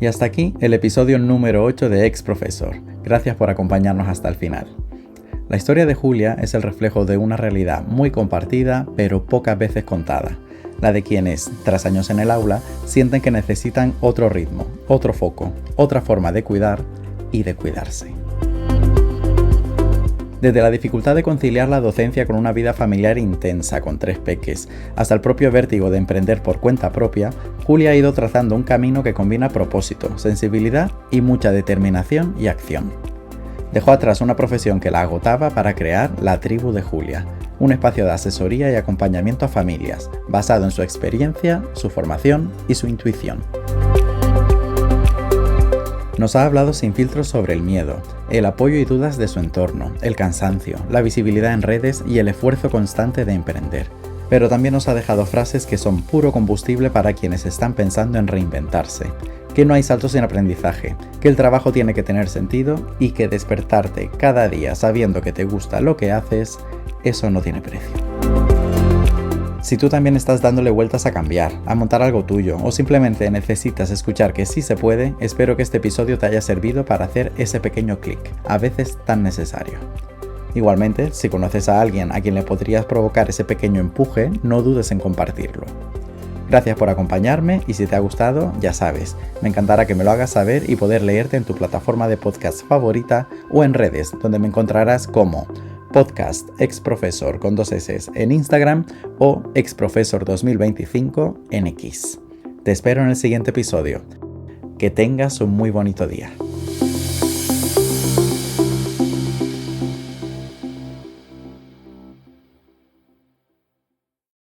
S1: Y hasta aquí el episodio número 8 de Ex Profesor. Gracias por acompañarnos hasta el final. La historia de Julia es el reflejo de una realidad muy compartida, pero pocas veces contada. La de quienes, tras años en el aula, sienten que necesitan otro ritmo, otro foco, otra forma de cuidar y de cuidarse. Desde la dificultad de conciliar la docencia con una vida familiar intensa con 3 peques, hasta el propio vértigo de emprender por cuenta propia, Julia ha ido trazando un camino que combina propósito, sensibilidad y mucha determinación y acción. Dejó atrás una profesión que la agotaba para crear La Tribu de Julia, un espacio de asesoría y acompañamiento a familias, basado en su experiencia, su formación y su intuición. Nos ha hablado sin filtros sobre el miedo, el apoyo y dudas de su entorno, el cansancio, la visibilidad en redes y el esfuerzo constante de emprender. Pero también nos ha dejado frases que son puro combustible para quienes están pensando en reinventarse, que no hay saltos sin aprendizaje, que el trabajo tiene que tener sentido y que despertarte cada día sabiendo que te gusta lo que haces, eso no tiene precio. Si tú también estás dándole vueltas a cambiar, a montar algo tuyo o simplemente necesitas escuchar que sí se puede, espero que este episodio te haya servido para hacer ese pequeño clic, a veces tan necesario. Igualmente, si conoces a alguien a quien le podrías provocar ese pequeño empuje, no dudes en compartirlo. Gracias por acompañarme y si te ha gustado, ya sabes, me encantará que me lo hagas saber y poder leerte en tu plataforma de podcast favorita o en redes, donde me encontrarás como Podcast Exprofesor con 2 S en Instagram o Exprofesor 2025 en X. Te espero en el siguiente episodio. Que tengas un muy bonito día.